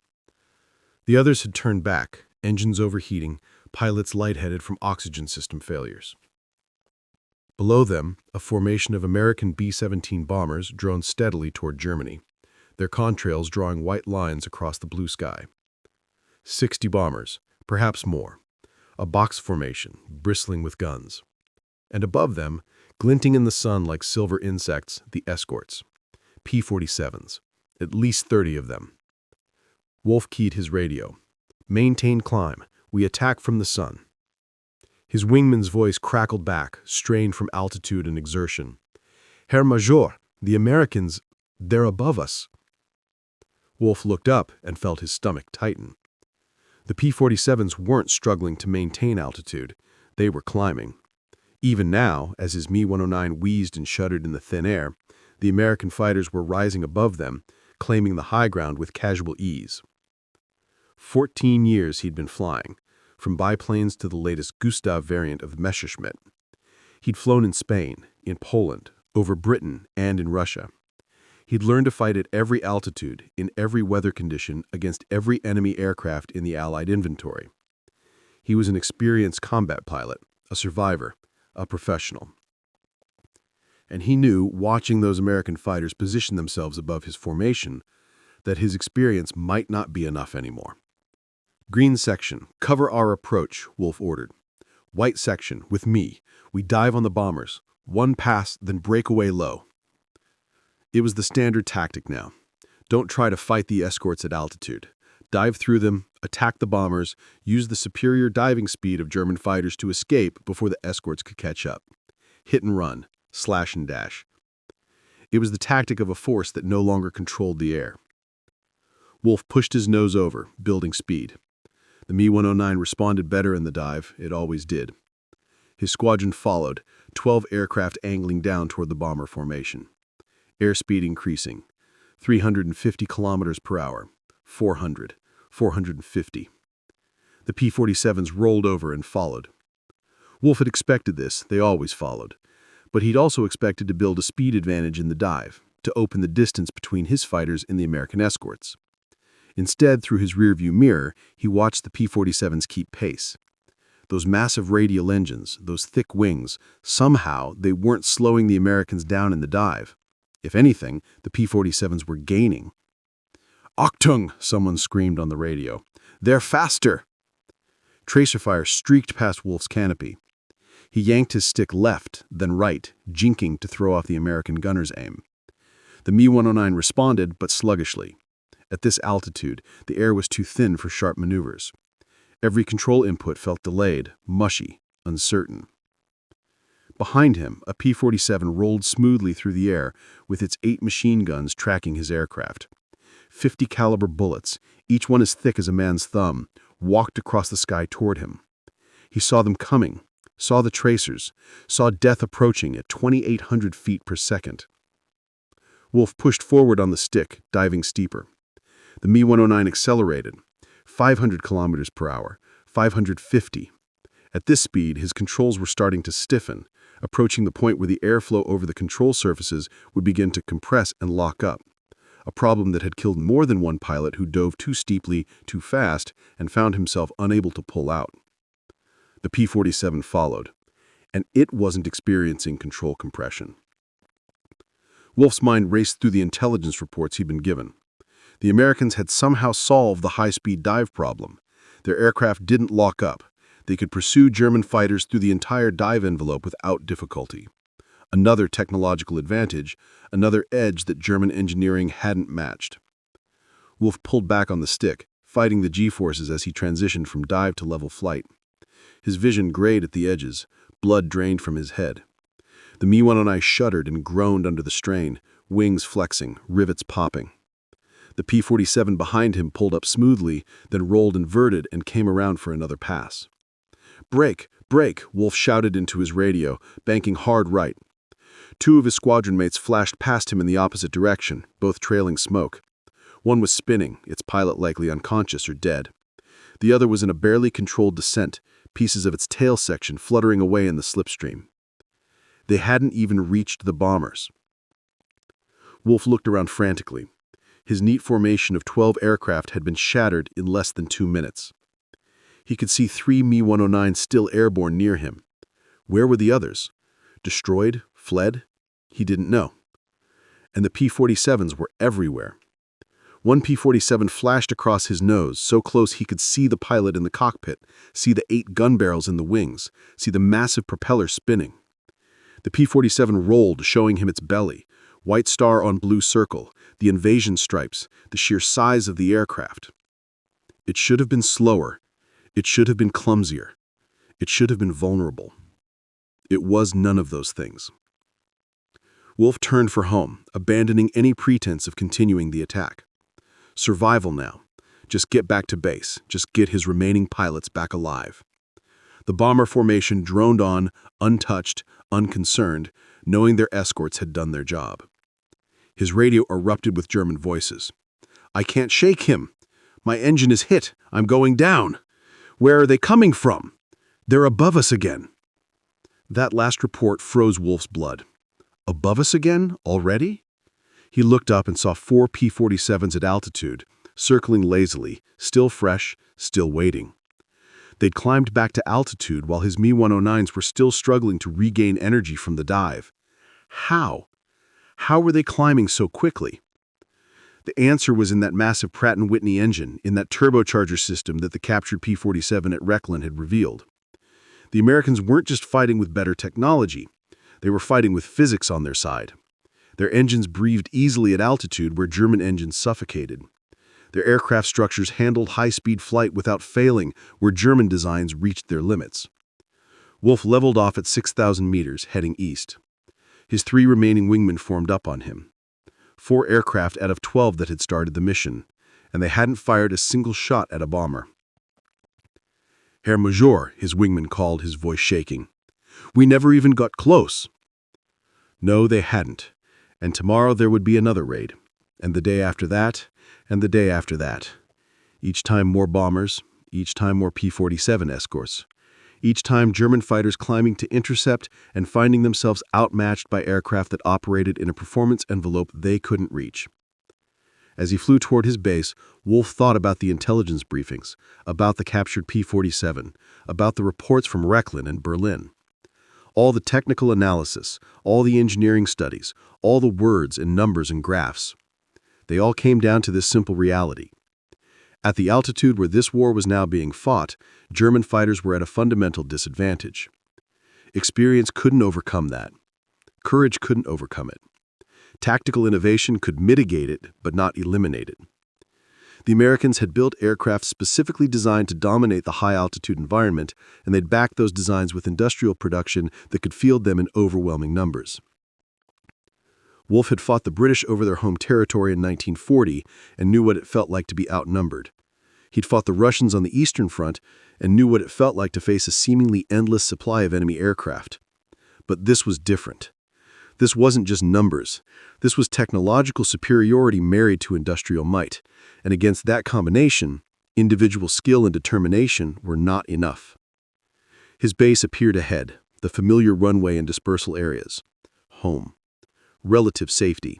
The others had turned back, engines overheating, pilots lightheaded from oxygen system failures. Below them, a formation of American B-17 bombers droned steadily toward Germany, their contrails drawing white lines across the blue sky. 60 bombers, perhaps more, a box formation bristling with guns. And above them, glinting in the sun like silver insects, the escorts, P-47s, at least 30 of them. Wolf keyed his radio. Maintain climb. We attack from the sun. His wingman's voice crackled back, strained from altitude and exertion. Herr Major, the Americans, they're above us. Wolf looked up and felt his stomach tighten. The P-47s weren't struggling to maintain altitude. They were climbing. Even now, as his Me-109 wheezed and shuddered in the thin air, the American fighters were rising above them, claiming the high ground with casual ease. 14 years he'd been flying, from biplanes to the latest Gustav variant of the Messerschmitt. He'd flown in Spain, in Poland, over Britain, and in Russia. He'd learned to fight at every altitude, in every weather condition, against every enemy aircraft in the Allied inventory. He was an experienced combat pilot, a survivor, a professional. And he knew, watching those American fighters position themselves above his formation, that his experience might not be enough anymore. Green section, cover our approach, Wolf ordered. White section, with me. We dive on the bombers. One pass, then break away low. It was the standard tactic now. Don't try to fight the escorts at altitude. Dive through them, attack the bombers, use the superior diving speed of German fighters to escape before the escorts could catch up. Hit and run, slash and dash. It was the tactic of a force that no longer controlled the air. Wolf pushed his nose over, building speed. The Me-109 responded better in the dive, it always did. His squadron followed, 12 aircraft angling down toward the bomber formation. Airspeed increasing, 350 kilometers per hour, 400, 450. The P-47s rolled over and followed. Wolf had expected this, they always followed. But he'd also expected to build a speed advantage in the dive, to open the distance between his fighters and the American escorts. Instead, through his rearview mirror, he watched the P-47s keep pace. Those massive radial engines, those thick wings, somehow they weren't slowing the Americans down in the dive. If anything, the P-47s were gaining. "Achtung!" someone screamed on the radio. "They're faster!" Tracer fire streaked past Wolf's canopy. He yanked his stick left, then right, jinking to throw off the American gunner's aim. The Me-109 responded, but sluggishly. At this altitude, the air was too thin for sharp maneuvers. Every control input felt delayed, mushy, uncertain. Behind him, a P-47 rolled smoothly through the air with its 8 machine guns tracking his aircraft. 50 caliber bullets, each one as thick as a man's thumb, walked across the sky toward him. He saw them coming, saw the tracers, saw death approaching at 2,800 feet per second. Wolf pushed forward on the stick, diving steeper. The Me-109 accelerated, 500 kilometers per hour, 550. At this speed, his controls were starting to stiffen, approaching the point where the airflow over the control surfaces would begin to compress and lock up, a problem that had killed more than one pilot who dove too steeply, too fast, and found himself unable to pull out. The P-47 followed, and it wasn't experiencing control compression. Wolf's mind raced through the intelligence reports he'd been given. The Americans had somehow solved the high-speed dive problem. Their aircraft didn't lock up. They could pursue German fighters through the entire dive envelope without difficulty. Another technological advantage, another edge that German engineering hadn't matched. Wolf pulled back on the stick, fighting the G-forces as he transitioned from dive to level flight. His vision grayed at the edges, blood drained from his head. The Me-109 shuddered and groaned under the strain, wings flexing, rivets popping. The P-47 behind him pulled up smoothly, then rolled inverted and came around for another pass. "Brake! Brake!" Wolf shouted into his radio, banking hard right. 2 of his squadron mates flashed past him in the opposite direction, both trailing smoke. One was spinning, its pilot likely unconscious or dead. The other was in a barely controlled descent, pieces of its tail section fluttering away in the slipstream. They hadn't even reached the bombers. Wolf looked around frantically. His neat formation of 12 aircraft had been shattered in less than 2 minutes. He could see 3 Me-109s still airborne near him. Where were the others? Destroyed? Fled? He didn't know. And the P-47s were everywhere. One P-47 flashed across his nose, so close he could see the pilot in the cockpit, see the 8 gun barrels in the wings, see the massive propeller spinning. The P-47 rolled, showing him its belly, white star on blue circle, the invasion stripes, the sheer size of the aircraft. It should have been slower. It should have been clumsier. It should have been vulnerable. It was none of those things. Wolf turned for home, abandoning any pretense of continuing the attack. Survival now. Just get back to base. Just get his remaining pilots back alive. The bomber formation droned on, untouched, unconcerned, knowing their escorts had done their job. His radio erupted with German voices. "I can't shake him. My engine is hit. I'm going down. Where are they coming from? They're above us again." That last report froze Wolf's blood. Above us again? Already? He looked up and saw 4 P-47s at altitude, circling lazily, still fresh, still waiting. They'd climbed back to altitude while his Me-109s were still struggling to regain energy from the dive. How? How were they climbing so quickly? The answer was in that massive Pratt & Whitney engine, in that turbocharger system that the captured P-47 at Rechlin had revealed. The Americans weren't just fighting with better technology. They were fighting with physics on their side. Their engines breathed easily at altitude where German engines suffocated. Their aircraft structures handled high-speed flight without failing where German designs reached their limits. Wolf leveled off at 6,000 meters, heading east. His 3 remaining wingmen formed up on him. 4 aircraft out of 12 that had started the mission, and they hadn't fired a single shot at a bomber. "Herr Major," his wingman called, his voice shaking. "We never even got close." No, they hadn't. And tomorrow there would be another raid. And the day after that, and the day after that. Each time more bombers, each time more P-47 escorts. Each time German fighters climbing to intercept and finding themselves outmatched by aircraft that operated in a performance envelope they couldn't reach. As he flew toward his base, Wolf thought about the intelligence briefings, about the captured P-47, about the reports from Rechlin and Berlin. All the technical analysis, all the engineering studies, all the words and numbers and graphs. They all came down to this simple reality. At the altitude where this war was now being fought, German fighters were at a fundamental disadvantage. Experience couldn't overcome that. Courage couldn't overcome it. Tactical innovation could mitigate it, but not eliminate it. The Americans had built aircraft specifically designed to dominate the high-altitude environment, and they'd backed those designs with industrial production that could field them in overwhelming numbers. Wolf had fought the British over their home territory in 1940 and knew what it felt like to be outnumbered. He'd fought the Russians on the Eastern Front and knew what it felt like to face a seemingly endless supply of enemy aircraft. But this was different. This wasn't just numbers. This was technological superiority married to industrial might. And against that combination, individual skill and determination were not enough. His base appeared ahead, the familiar runway and dispersal areas. Home. Relative safety.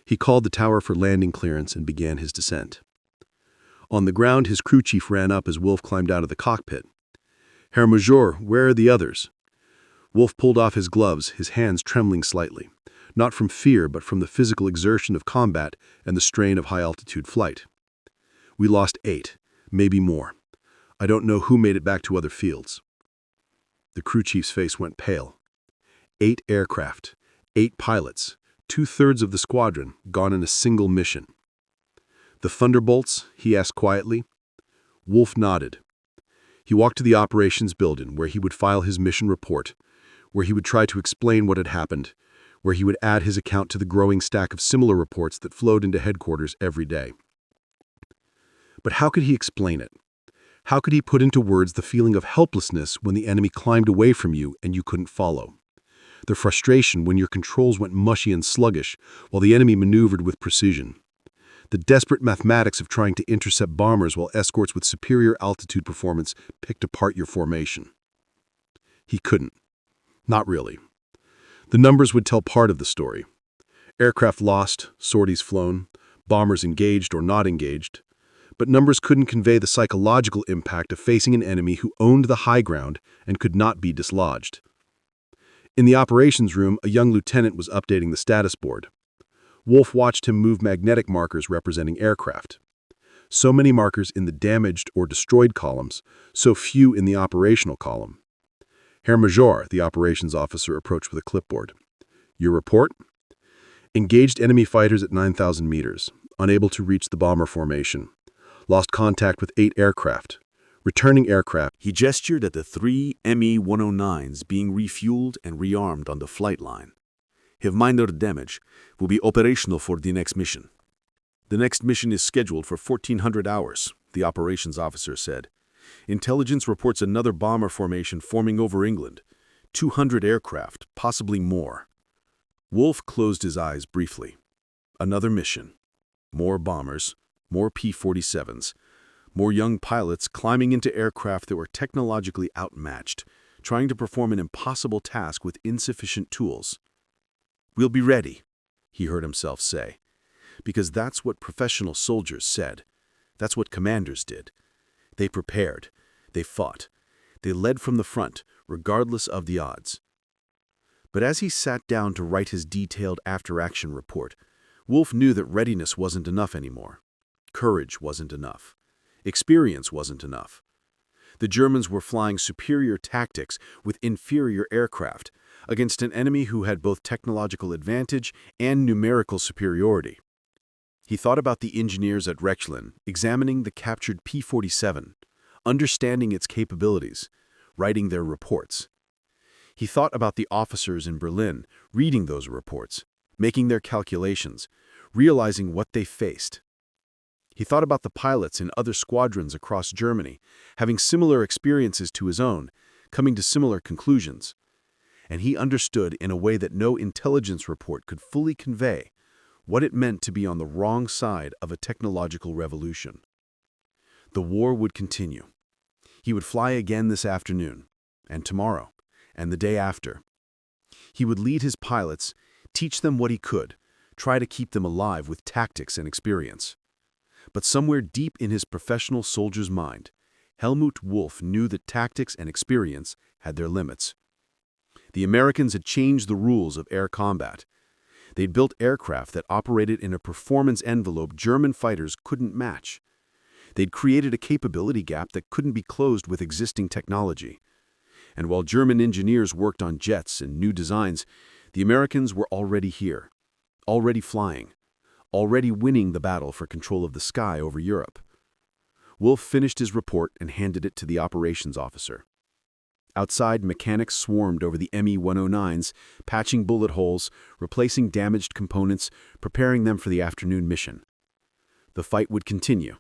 He called the tower for landing clearance and began his descent. On the ground, his crew chief ran up as Wolf climbed out of the cockpit. "Herr Major, where are the others?" Wolf pulled off his gloves, his hands trembling slightly, not from fear but from the physical exertion of combat and the strain of high-altitude flight. "We lost 8, maybe more. I don't know who made it back to other fields." The crew chief's face went pale. 8 aircraft. 8 pilots, 2/3 of the squadron, gone in a single mission. "The Thunderbolts?" he asked quietly. Wolf nodded. He walked to the operations building, where he would file his mission report, where he would try to explain what had happened, where he would add his account to the growing stack of similar reports that flowed into headquarters every day. But how could he explain it? How could he put into words the feeling of helplessness when the enemy climbed away from you and you couldn't follow? The frustration when your controls went mushy and sluggish while the enemy maneuvered with precision. The desperate mathematics of trying to intercept bombers while escorts with superior altitude performance picked apart your formation. He couldn't. Not really. The numbers would tell part of the story. Aircraft lost, sorties flown, bombers engaged or not engaged. But numbers couldn't convey the psychological impact of facing an enemy who owned the high ground and could not be dislodged. In the operations room, a young lieutenant was updating the status board. Wolf watched him move magnetic markers representing aircraft. So many markers in the damaged or destroyed columns, so few in the operational column. "Herr Major," the operations officer approached with a clipboard. "Your report?" "Engaged enemy fighters at 9,000 meters, unable to reach the bomber formation. Lost contact with 8 aircraft. Returning aircraft." He gestured at the 3 Me-109s being refueled and rearmed on the flight line. "Have minor damage. Will be operational for the next mission." "The next mission is scheduled for 1400 hours, the operations officer said. "Intelligence reports another bomber formation forming over England. 200 aircraft, possibly more." Wolf closed his eyes briefly. Another mission. More bombers, more P-47s. More young pilots climbing into aircraft that were technologically outmatched, trying to perform an impossible task with insufficient tools. "We'll be ready," he heard himself say, because that's what professional soldiers said. That's what commanders did. They prepared. They fought. They led from the front, regardless of the odds. But as he sat down to write his detailed after-action report, Wolfe knew that readiness wasn't enough anymore. Courage wasn't enough. Experience wasn't enough. The Germans were flying superior tactics with inferior aircraft against an enemy who had both technological advantage and numerical superiority. He thought about the engineers at Rechlin examining the captured P-47, understanding its capabilities, writing their reports. He thought about the officers in Berlin reading those reports, making their calculations, realizing what they faced. He thought about the pilots in other squadrons across Germany, having similar experiences to his own, coming to similar conclusions. And he understood in a way that no intelligence report could fully convey what it meant to be on the wrong side of a technological revolution. The war would continue. He would fly again this afternoon, and tomorrow, and the day after. He would lead his pilots, teach them what he could, try to keep them alive with tactics and experience. But somewhere deep in his professional soldier's mind, Helmut Wolfe knew that tactics and experience had their limits. The Americans had changed the rules of air combat. They'd built aircraft that operated in a performance envelope German fighters couldn't match. They'd created a capability gap that couldn't be closed with existing technology. And while German engineers worked on jets and new designs, the Americans were already here, already flying, already winning the battle for control of the sky over Europe. Wolfe finished his report and handed it to the operations officer. Outside, mechanics swarmed over the Me-109s, patching bullet holes, replacing damaged components, preparing them for the afternoon mission. The fight would continue,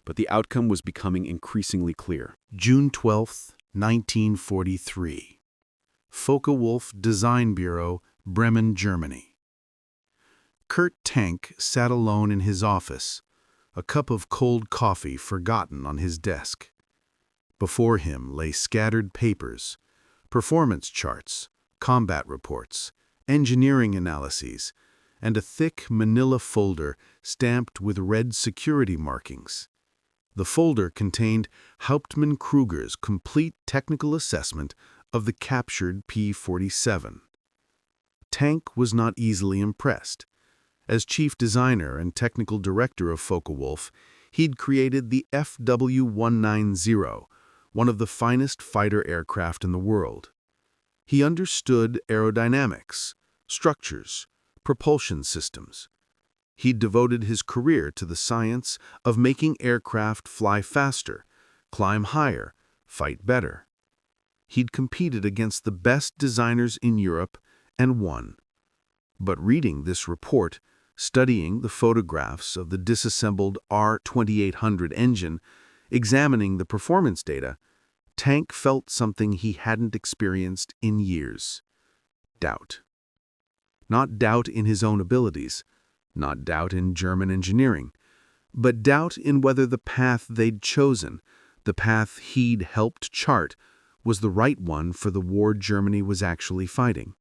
but the outcome was becoming increasingly clear. June 12, 1943. Focke-Wulf Design Bureau, Bremen, Germany. Kurt Tank sat alone in his office, a cup of cold coffee forgotten on his desk. Before him lay scattered papers, performance charts, combat reports, engineering analyses, and a thick manila folder stamped with red security markings. The folder contained Hauptmann Kruger's complete technical assessment of the captured P-47. Tank was not easily impressed. As chief designer and technical director of Focke-Wulf, he'd created the FW-190, one of the finest fighter aircraft in the world. He understood aerodynamics, structures, propulsion systems. He'd devoted his career to the science of making aircraft fly faster, climb higher, fight better. He'd competed against the best designers in Europe and won. But reading this report, studying the photographs of the disassembled R-2800 engine, examining the performance data, Tank felt something he hadn't experienced in years. Doubt. Not doubt in his own abilities, not doubt in German engineering, but doubt in whether the path they'd chosen, the path he'd helped chart, was the right one for the war Germany was actually fighting.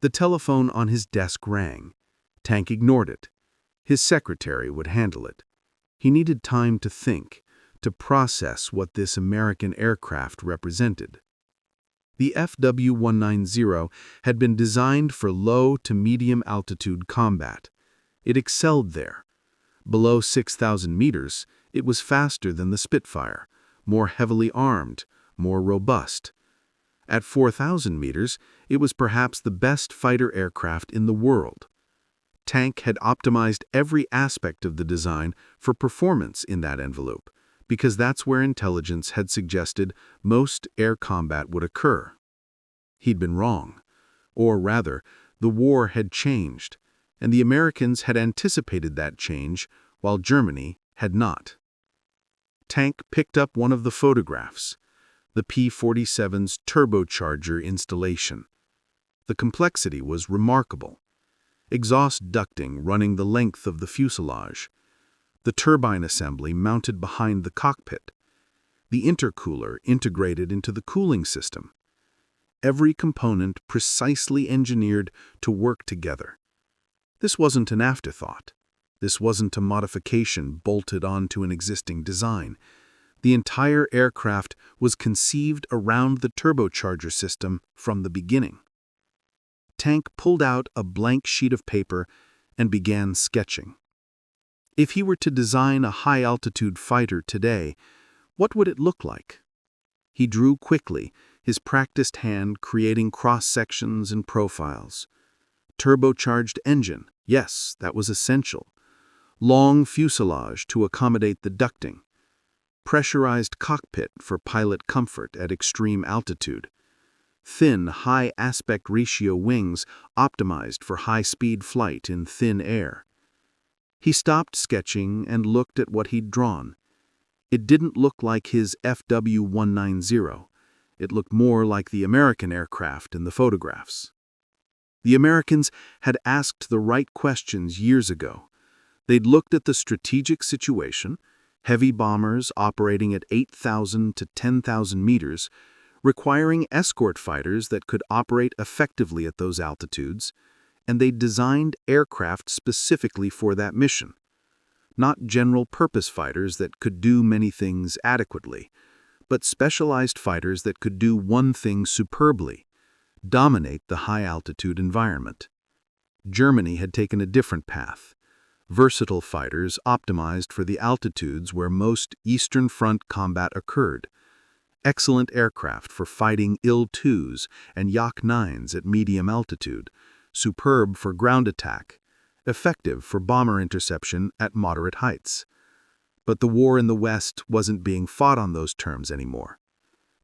The telephone on his desk rang. Tank ignored it. His secretary would handle it. He needed time to think, to process what this American aircraft represented. The FW-190 had been designed for low to medium altitude combat. It excelled there. Below 6,000 meters, it was faster than the Spitfire, more heavily armed, more robust. At 4,000 meters, it was perhaps the best fighter aircraft in the world. Tank had optimized every aspect of the design for performance in that envelope, because that's where intelligence had suggested most air combat would occur. He'd been wrong. Or rather, the war had changed, and the Americans had anticipated that change while Germany had not. Tank picked up one of the photographs, the P-47's turbocharger installation. The complexity was remarkable. Exhaust ducting running the length of the fuselage, the turbine assembly mounted behind the cockpit, the intercooler integrated into the cooling system. Every component precisely engineered to work together. This wasn't an afterthought. This wasn't a modification bolted onto an existing design. The entire aircraft was conceived around the turbocharger system from the beginning. Tank pulled out a blank sheet of paper and began sketching. If he were to design a high-altitude fighter today, what would it look like? He drew quickly, his practiced hand creating cross-sections and profiles. Turbocharged engine, yes, that was essential. Long fuselage to accommodate the ducting. Pressurized cockpit for pilot comfort at extreme altitude. Thin, high aspect ratio wings optimized for high-speed flight in thin air. He stopped sketching and looked at what he'd drawn. It didn't look like his FW-190. It looked more like the American aircraft in the photographs. The Americans had asked the right questions years ago. They'd looked at the strategic situation, heavy bombers operating at 8,000 to 10,000 meters, requiring escort fighters that could operate effectively at those altitudes, and they designed aircraft specifically for that mission. Not general-purpose fighters that could do many things adequately, but specialized fighters that could do one thing superbly: dominate the high-altitude environment. Germany had taken a different path. Versatile fighters optimized for the altitudes where most Eastern Front combat occurred. Excellent aircraft for fighting Il-2s and Yak-9s at medium altitude, superb for ground attack, effective for bomber interception at moderate heights. But the war in the West wasn't being fought on those terms anymore.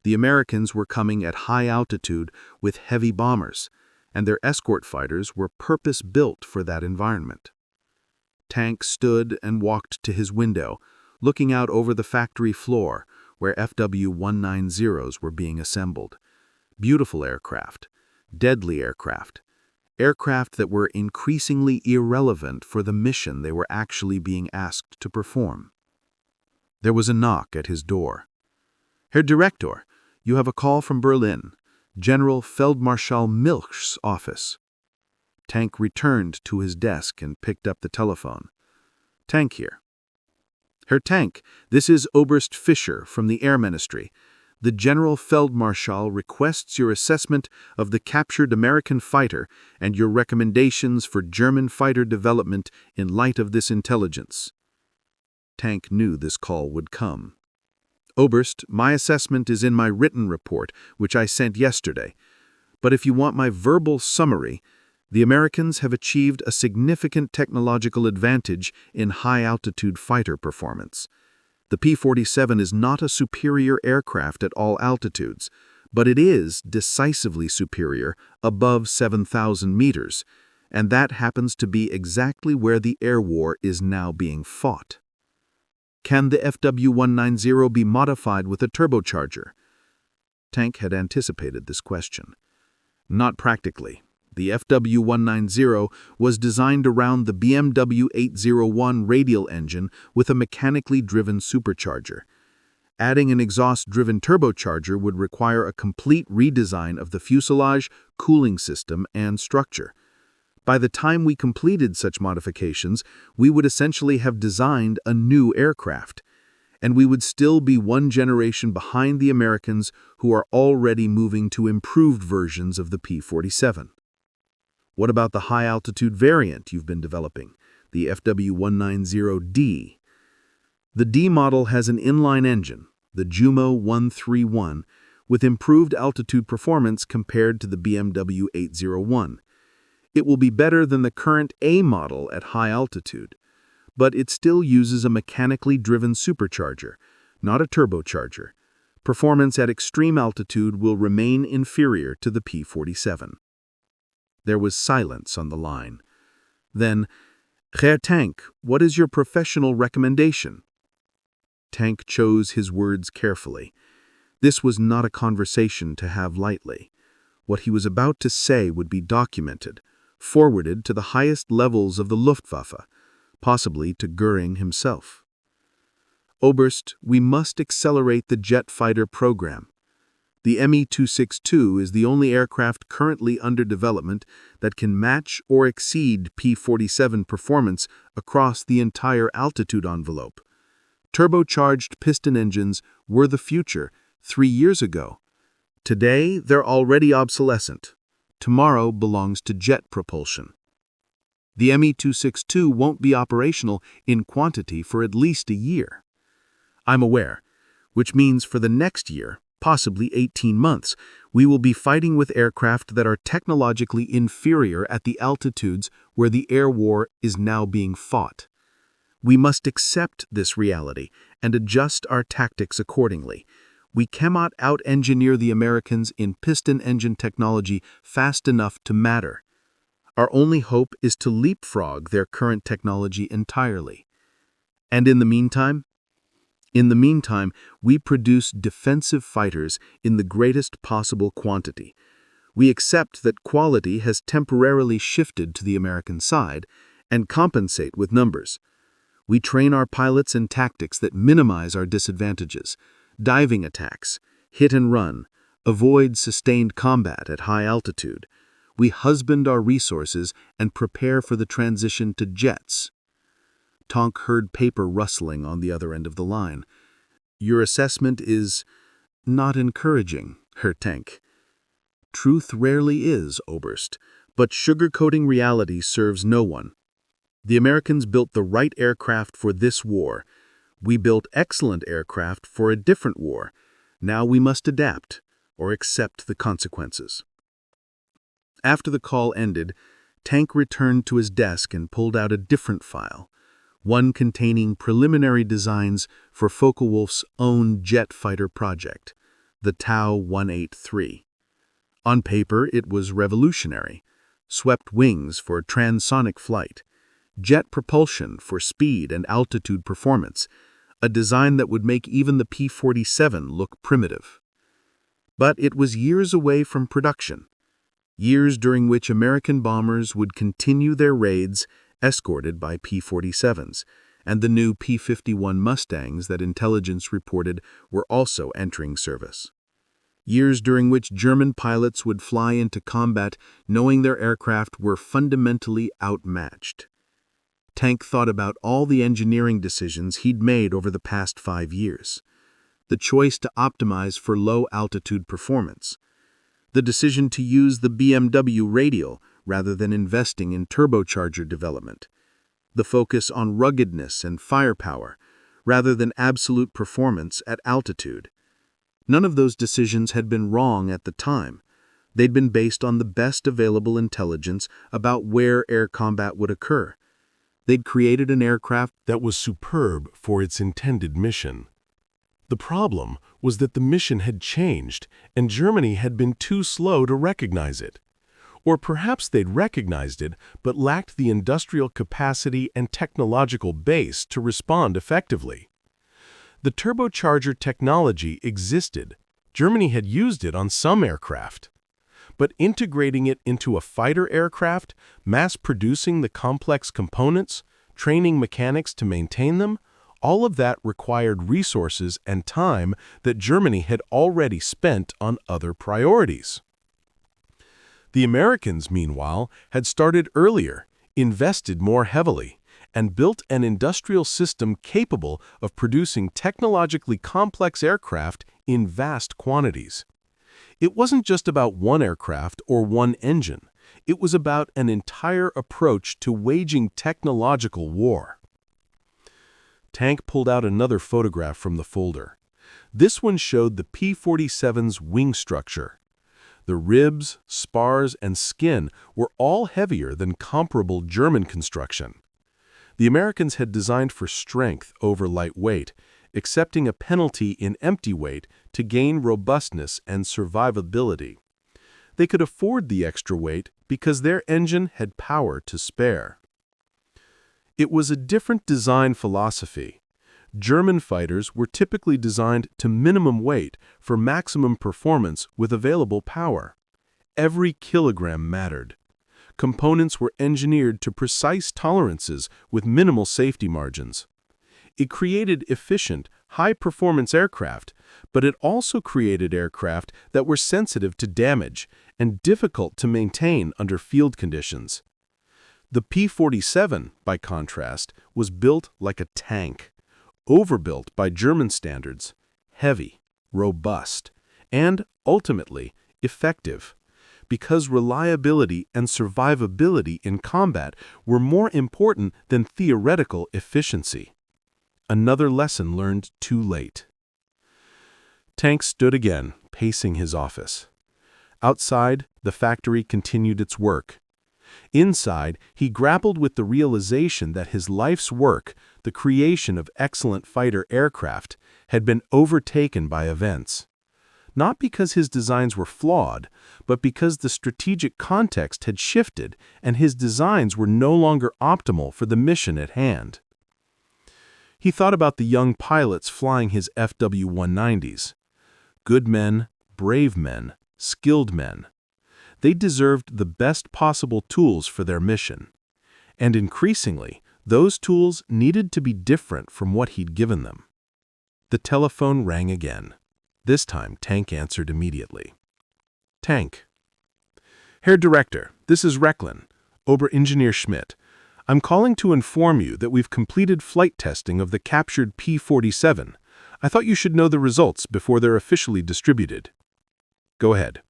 The Americans were coming at high altitude with heavy bombers, and their escort fighters were purpose-built for that environment. Tank stood and walked to his window, looking out over the factory floor where FW-190s were being assembled. Beautiful aircraft, deadly aircraft, aircraft that were increasingly irrelevant for the mission they were actually being asked to perform. There was a knock at his door. "Herr Director, you have a call from Berlin, General Feldmarschall Milch's office." Tank returned to his desk and picked up the telephone. "Tank here." "Herr Tank, this is Oberst Fischer from the Air Ministry. The General Feldmarschall requests your assessment of the captured American fighter and your recommendations for German fighter development in light of this intelligence." Tank knew this call would come. "Oberst, my assessment is in my written report, which I sent yesterday. But if you want my verbal summary, the Americans have achieved a significant technological advantage in high-altitude fighter performance. The P-47 is not a superior aircraft at all altitudes, but it is decisively superior above 7,000 meters, and that happens to be exactly where the air war is now being fought. Can the FW-190 be modified with a turbocharger?" Tank had anticipated this question. "Not practically. The FW-190 was designed around the BMW 801 radial engine with a mechanically driven supercharger. Adding an exhaust-driven turbocharger would require a complete redesign of the fuselage, cooling system, and structure. By the time we completed such modifications, we would essentially have designed a new aircraft, and we would still be one generation behind the Americans who are already moving to improved versions of the P-47. What about the high-altitude variant you've been developing, the FW-190D? The D model has an inline engine, the Jumo 131, with improved altitude performance compared to the BMW 801. It will be better than the current A model at high altitude, but it still uses a mechanically driven supercharger, not a turbocharger. Performance at extreme altitude will remain inferior to the P-47. There was silence on the line. Then, "Herr Tank, what is your professional recommendation?" Tank chose his words carefully. This was not a conversation to have lightly. What he was about to say would be documented, forwarded to the highest levels of the Luftwaffe, possibly to Göring himself. "Oberst, we must accelerate the jet fighter program. The Me-262 is the only aircraft currently under development that can match or exceed P-47 performance across the entire altitude envelope. Turbocharged piston engines were the future 3 years ago. Today, they're already obsolescent. Tomorrow belongs to jet propulsion." The Me-262 won't be operational in quantity for at least a year. I'm aware, which means for the next year, possibly 18 months, we will be fighting with aircraft that are technologically inferior at the altitudes where the air war is now being fought. We must accept this reality and adjust our tactics accordingly. We cannot out-engineer the Americans in piston engine technology fast enough to matter. Our only hope is to leapfrog their current technology entirely. And in the meantime, we produce defensive fighters in the greatest possible quantity. We accept that quality has temporarily shifted to the American side and compensate with numbers. We train our pilots in tactics that minimize our disadvantages: diving attacks, hit and run, avoid sustained combat at high altitude. We husband our resources and prepare for the transition to jets. Tonk heard paper rustling on the other end of the line. Your assessment is not encouraging, Herr Tank. Truth rarely is, Oberst, but sugarcoating reality serves no one. The Americans built the right aircraft for this war. We built excellent aircraft for a different war. Now we must adapt or accept the consequences. After the call ended, Tank returned to his desk and pulled out a different file, one containing preliminary designs for Focke-Wulf's own jet fighter project, the Tau 183. On paper, it was revolutionary: swept wings for transonic flight, jet propulsion for speed and altitude performance, a design that would make even the P-47 look primitive. But it was years away from production, years during which American bombers would continue their raids escorted by P-47s, and the new P-51 Mustangs that intelligence reported were also entering service. Years during which German pilots would fly into combat knowing their aircraft were fundamentally outmatched. Tank thought about all the engineering decisions he'd made over the past 5 years. The choice to optimize for low-altitude performance. The decision to use the BMW radial rather than investing in turbocharger development. The focus on ruggedness and firepower rather than absolute performance at altitude. None of those decisions had been wrong at the time. They'd been based on the best available intelligence about where air combat would occur. They'd created an aircraft that was superb for its intended mission. The problem was that the mission had changed, and Germany had been too slow to recognize it. Or perhaps they'd recognized it, but lacked the industrial capacity and technological base to respond effectively. The turbocharger technology existed. Germany had used it on some aircraft. But integrating it into a fighter aircraft, mass-producing the complex components, training mechanics to maintain them, all of that required resources and time that Germany had already spent on other priorities. The Americans, meanwhile, had started earlier, invested more heavily, and built an industrial system capable of producing technologically complex aircraft in vast quantities. It wasn't just about one aircraft or one engine. It was about an entire approach to waging technological war. Tank pulled out another photograph from the folder. This one showed the P-47's wing structure. The ribs, spars, and skin were all heavier than comparable German construction. The Americans had designed for strength over lightweight, accepting a penalty in empty weight to gain robustness and survivability. They could afford the extra weight because their engine had power to spare. It was a different design philosophy. German fighters were typically designed to minimum weight for maximum performance with available power. Every kilogram mattered. Components were engineered to precise tolerances with minimal safety margins. It created efficient, high-performance aircraft, but it also created aircraft that were sensitive to damage and difficult to maintain under field conditions. The P-47, by contrast, was built like a tank, overbuilt by German standards, heavy, robust, and, ultimately, effective. because reliability and survivability in combat were more important than theoretical efficiency. Another lesson learned too late. Tank stood again, pacing his office. Outside, the factory continued its work. Inside, he grappled with the realization that his life's work, the creation of excellent fighter aircraft, had been overtaken by events. Not because his designs were flawed, but because the strategic context had shifted and his designs were no longer optimal for the mission at hand. He thought about the young pilots flying his FW-190s. Good men, brave men, skilled men. They deserved the best possible tools for their mission. And increasingly, those tools needed to be different from what he'd given them. The telephone rang again. This time, Tank answered immediately. Tank. Herr Director, this is Rechlin, Oberengineer Schmidt. I'm calling to inform you that we've completed flight testing of the captured P-47. I thought you should know the results before they're officially distributed. Go ahead.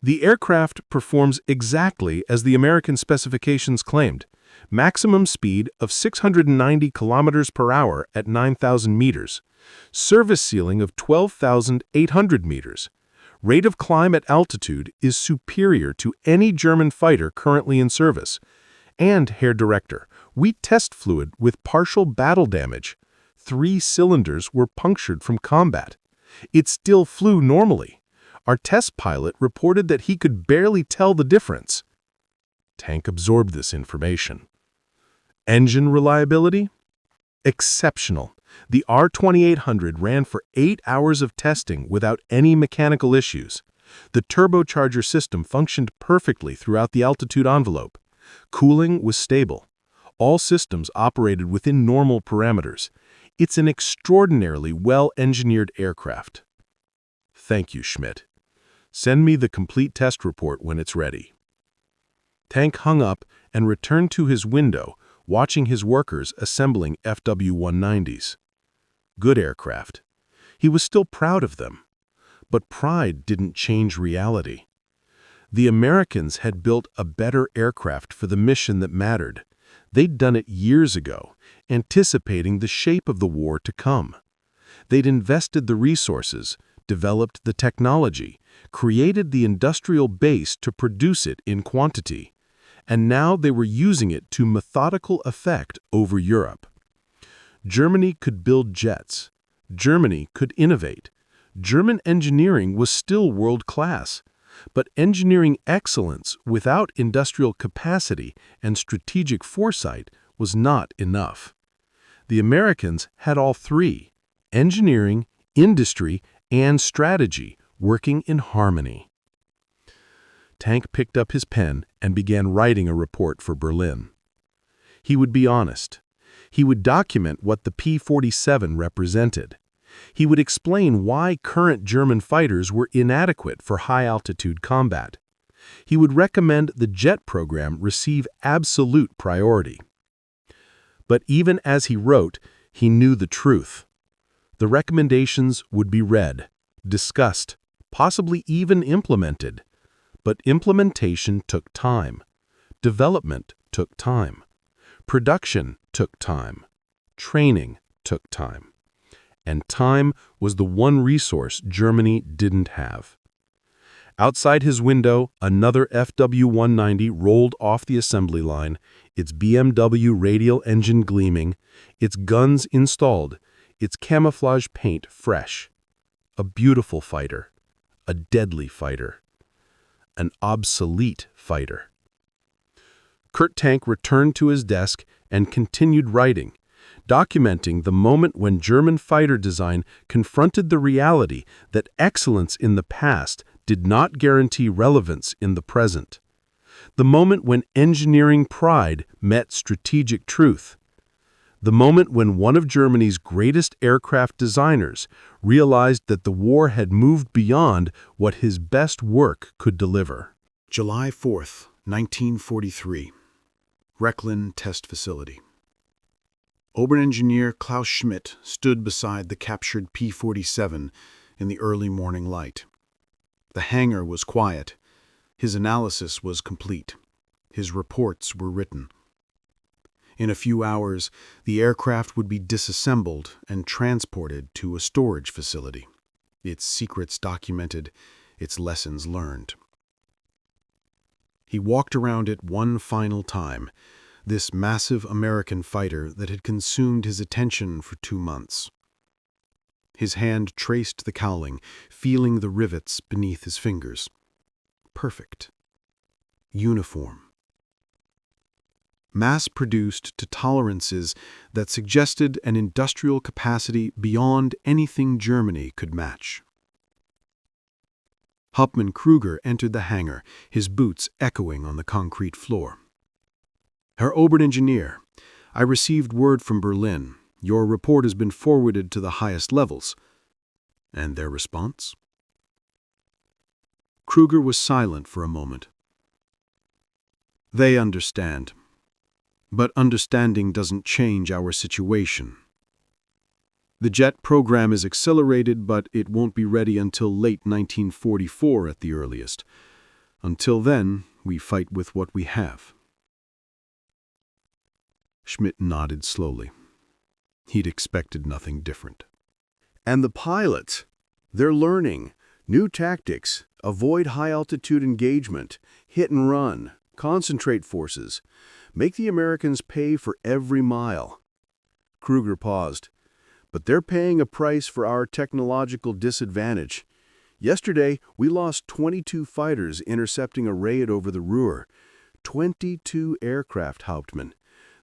The aircraft performs exactly as the American specifications claimed. Maximum speed of 690 kilometers per hour at 9,000 meters. Service ceiling of 12,800 meters. Rate of climb at altitude is superior to any German fighter currently in service. And, Herr Director, we test fluid with partial battle damage. 3 cylinders were punctured from combat. It still flew normally. Our test pilot reported that he could barely tell the difference. Tank absorbed this information. Engine reliability? Exceptional. The R2800 ran for 8 hours of testing without any mechanical issues. The turbocharger system functioned perfectly throughout the altitude envelope. Cooling was stable. All systems operated within normal parameters. It's an extraordinarily well-engineered aircraft. Thank you, Schmidt. Send me the complete test report when it's ready. Tank hung up and returned to his window, watching his workers assembling FW-190s. Good aircraft. He was still proud of them. But pride didn't change reality. The Americans had built a better aircraft for the mission that mattered. They'd done it years ago, anticipating the shape of the war to come. They'd invested the resources, developed the technology, created the industrial base to produce it in quantity, and now they were using it to methodical effect over Europe. Germany could build jets. Germany could innovate. German engineering was still world-class, but engineering excellence without industrial capacity and strategic foresight was not enough. The Americans had all three: engineering, industry, and strategy working in harmony. Tank picked up his pen and began writing a report for Berlin. He would be honest. He would document what the P-47 represented. He would explain why current German fighters were inadequate for high-altitude combat. He would recommend the jet program receive absolute priority. But even as he wrote, he knew the truth. The recommendations would be read, discussed, possibly even implemented. But implementation took time. Development took time. Production took time. Training took time. And time was the one resource Germany didn't have. Outside his window, another FW-190 rolled off the assembly line, its BMW radial engine gleaming, its guns installed, its camouflage paint fresh. A beautiful fighter. A deadly fighter. An obsolete fighter. Kurt Tank returned to his desk and continued writing, documenting the moment when German fighter design confronted the reality that excellence in the past did not guarantee relevance in the present. The moment when engineering pride met strategic truth. The moment when one of Germany's greatest aircraft designers realized that the war had moved beyond what his best work could deliver. July 4th, 1943. Rechlin Test Facility. Oberengineer Klaus Schmidt stood beside the captured P-47 in the early morning light. The hangar was quiet, His analysis was complete. His reports were written. In a few hours, the aircraft would be disassembled and transported to a storage facility. Its secrets documented, its lessons learned. He walked around it one final time, this massive American fighter that had consumed his attention for 2 months. His hand traced the cowling, feeling the rivets beneath his fingers. Perfect. Uniform. Mass-produced to tolerances that suggested an industrial capacity beyond anything Germany could match. Hauptmann Kruger entered the hangar, his boots echoing on the concrete floor. Herr Oberingenieur, I received word from Berlin. Your report has been forwarded to the highest levels. And their response? Kruger was silent for a moment. They understand. But understanding doesn't change our situation. The jet program is accelerated, but it won't be ready until late 1944 at the earliest. Until then, we fight with what we have. Schmidt nodded slowly. He'd expected nothing different. And the pilots, they're learning new tactics, avoid high-altitude engagement, hit and run, concentrate forces, make the Americans pay for every mile. Kruger paused. But they're paying a price for our technological disadvantage. Yesterday, we lost 22 fighters intercepting a raid over the Ruhr. 22 aircraft, Hauptmann.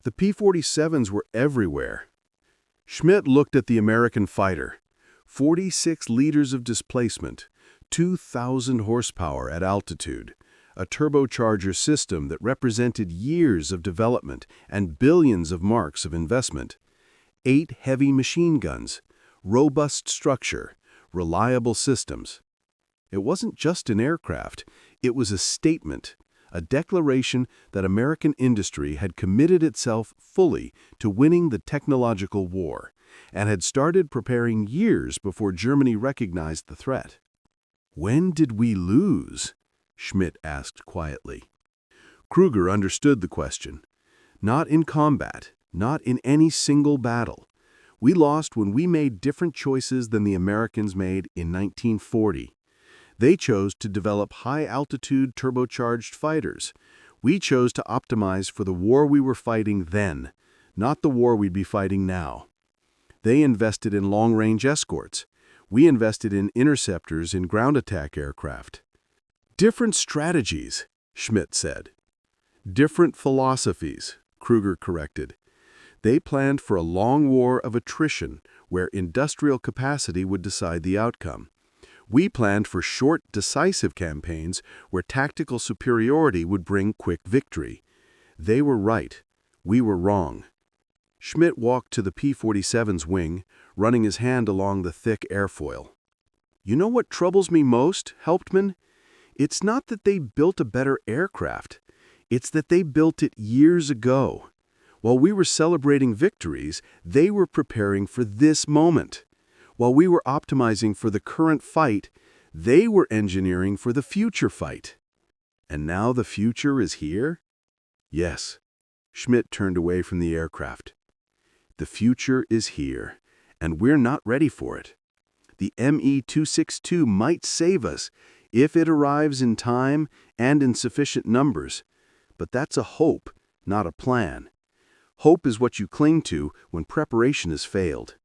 The P-47s were everywhere. Schmidt looked at the American fighter. 46 liters of displacement, 2,000 horsepower at altitude, a turbocharger system that represented years of development and billions of marks of investment. 8 heavy machine guns, robust structure, reliable systems. It wasn't just an aircraft, it was a statement, a declaration that American industry had committed itself fully to winning the technological war, and had started preparing years before Germany recognized the threat. When did we lose? Schmidt asked quietly. Kruger understood the question. Not in combat. Not in any single battle. We lost when we made different choices than the Americans made in 1940. They chose to develop high-altitude turbocharged fighters. We chose to optimize for the war we were fighting then, not the war we'd be fighting now. They invested in long-range escorts. We invested in interceptors in ground attack aircraft. Different strategies, Schmidt said. Different philosophies, Kruger corrected. They planned for a long war of attrition where industrial capacity would decide the outcome. We planned for short, decisive campaigns where tactical superiority would bring quick victory. They were right. We were wrong. Schmidt walked to the P-47's wing, running his hand along the thick airfoil. You know what troubles me most, Hauptmann? It's not that they built a better aircraft. It's that they built it years ago. While we were celebrating victories, they were preparing for this moment. While we were optimizing for the current fight, they were engineering for the future fight. And now the future is here? Yes. Schmidt turned away from the aircraft. The future is here, and we're not ready for it. The Me-262 might save us if it arrives in time and in sufficient numbers, but that's a hope, not a plan. Hope is what you cling to when preparation has failed.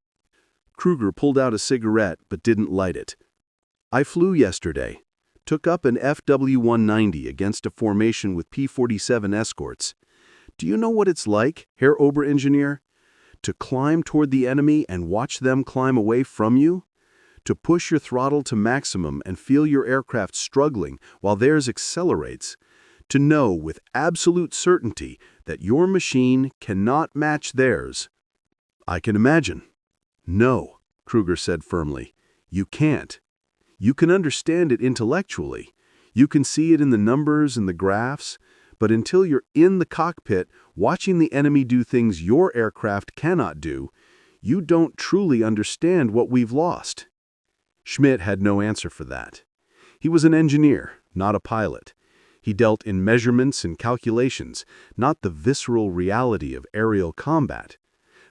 Kruger pulled out a cigarette but didn't light it. I flew yesterday. Took up an FW-190 against a formation with P-47 escorts. Do you know what it's like, Herr Oberingenieur? To climb toward the enemy and watch them climb away from you? To push your throttle to maximum and feel your aircraft struggling while theirs accelerates? To know with absolute certainty that your machine cannot match theirs? I can imagine. No, Kruger said firmly. You can't. You can understand it intellectually. You can see it in the numbers and the graphs, but until you're in the cockpit watching the enemy do things your aircraft cannot do, you don't truly understand what we've lost. Schmidt had no answer for that. He was an engineer, not a pilot. He dealt in measurements and calculations, not the visceral reality of aerial combat.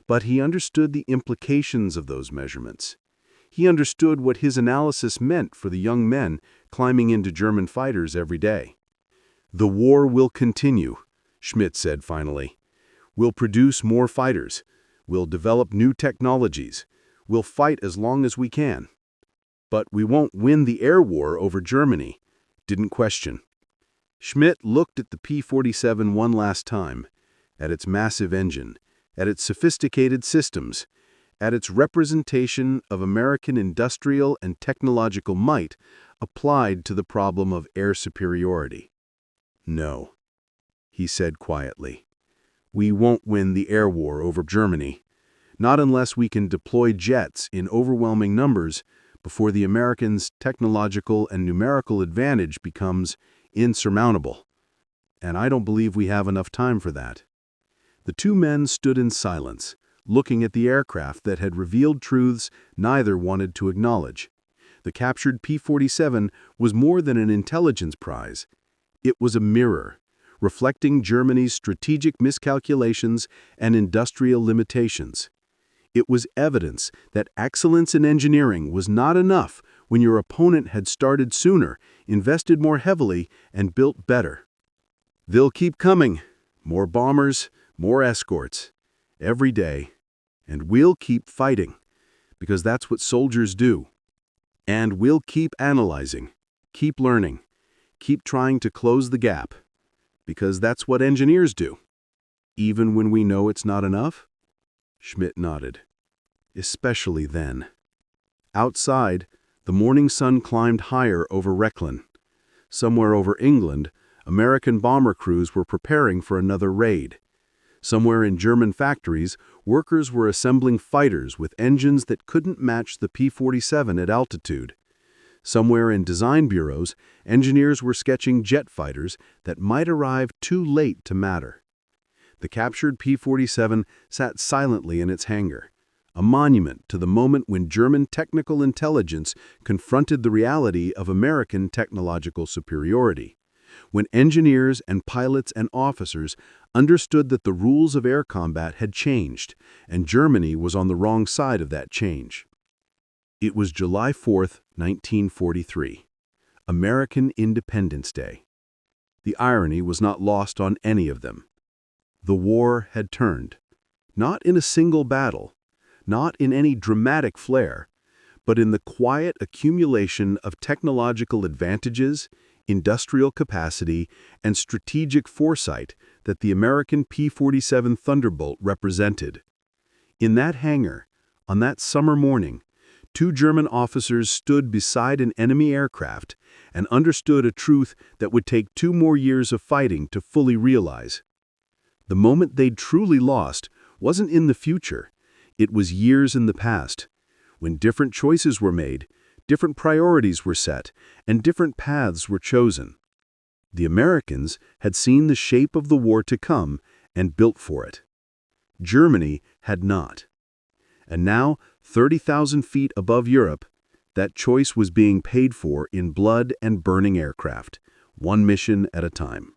But he understood the implications of those measurements. He understood what his analysis meant for the young men climbing into German fighters every day. "The war will continue," Schmidt said finally. "We'll produce more fighters. We'll develop new technologies. We'll fight as long as we can. But we won't win the air war over Germany." Didn't question. Schmidt looked at the P-47 one last time, at its massive engine, at its sophisticated systems, at its representation of American industrial and technological might applied to the problem of air superiority. "No," he said quietly. "We won't win the air war over Germany, not unless we can deploy jets in overwhelming numbers before the Americans' technological and numerical advantage becomes insurmountable. And I don't believe we have enough time for that." The two men stood in silence, looking at the aircraft that had revealed truths neither wanted to acknowledge. The captured P-47 was more than an intelligence prize. It was a mirror, reflecting Germany's strategic miscalculations and industrial limitations. It was evidence that excellence in engineering was not enough when your opponent had started sooner, invested more heavily, and built better. "They'll keep coming. More bombers, more escorts. Every day. And we'll keep fighting, because that's what soldiers do. And we'll keep analyzing, keep learning, keep trying to close the gap, because that's what engineers do. Even when we know it's not enough?" Schmidt nodded. "Especially then." Outside, the morning sun climbed higher over Rechlin. Somewhere over England, American bomber crews were preparing for another raid. Somewhere in German factories, workers were assembling fighters with engines that couldn't match the P-47 at altitude. Somewhere in design bureaus, engineers were sketching jet fighters that might arrive too late to matter. The captured P-47 sat silently in its hangar, a monument to the moment when German technical intelligence confronted the reality of American technological superiority, when engineers and pilots and officers understood that the rules of air combat had changed, and Germany was on the wrong side of that change. It was July 4, 1943, American Independence Day. The irony was not lost on any of them. The war had turned, not in a single battle, not in any dramatic flair, but in the quiet accumulation of technological advantages, industrial capacity, and strategic foresight that the American P-47 Thunderbolt represented. In that hangar, on that summer morning, two German officers stood beside an enemy aircraft and understood a truth that would take 2 more years of fighting to fully realize. The moment they'd truly lost wasn't in the future, it was years in the past, when different choices were made, different priorities were set, and different paths were chosen. The Americans had seen the shape of the war to come and built for it. Germany had not. And now, 30,000 feet above Europe, that choice was being paid for in blood and burning aircraft, one mission at a time.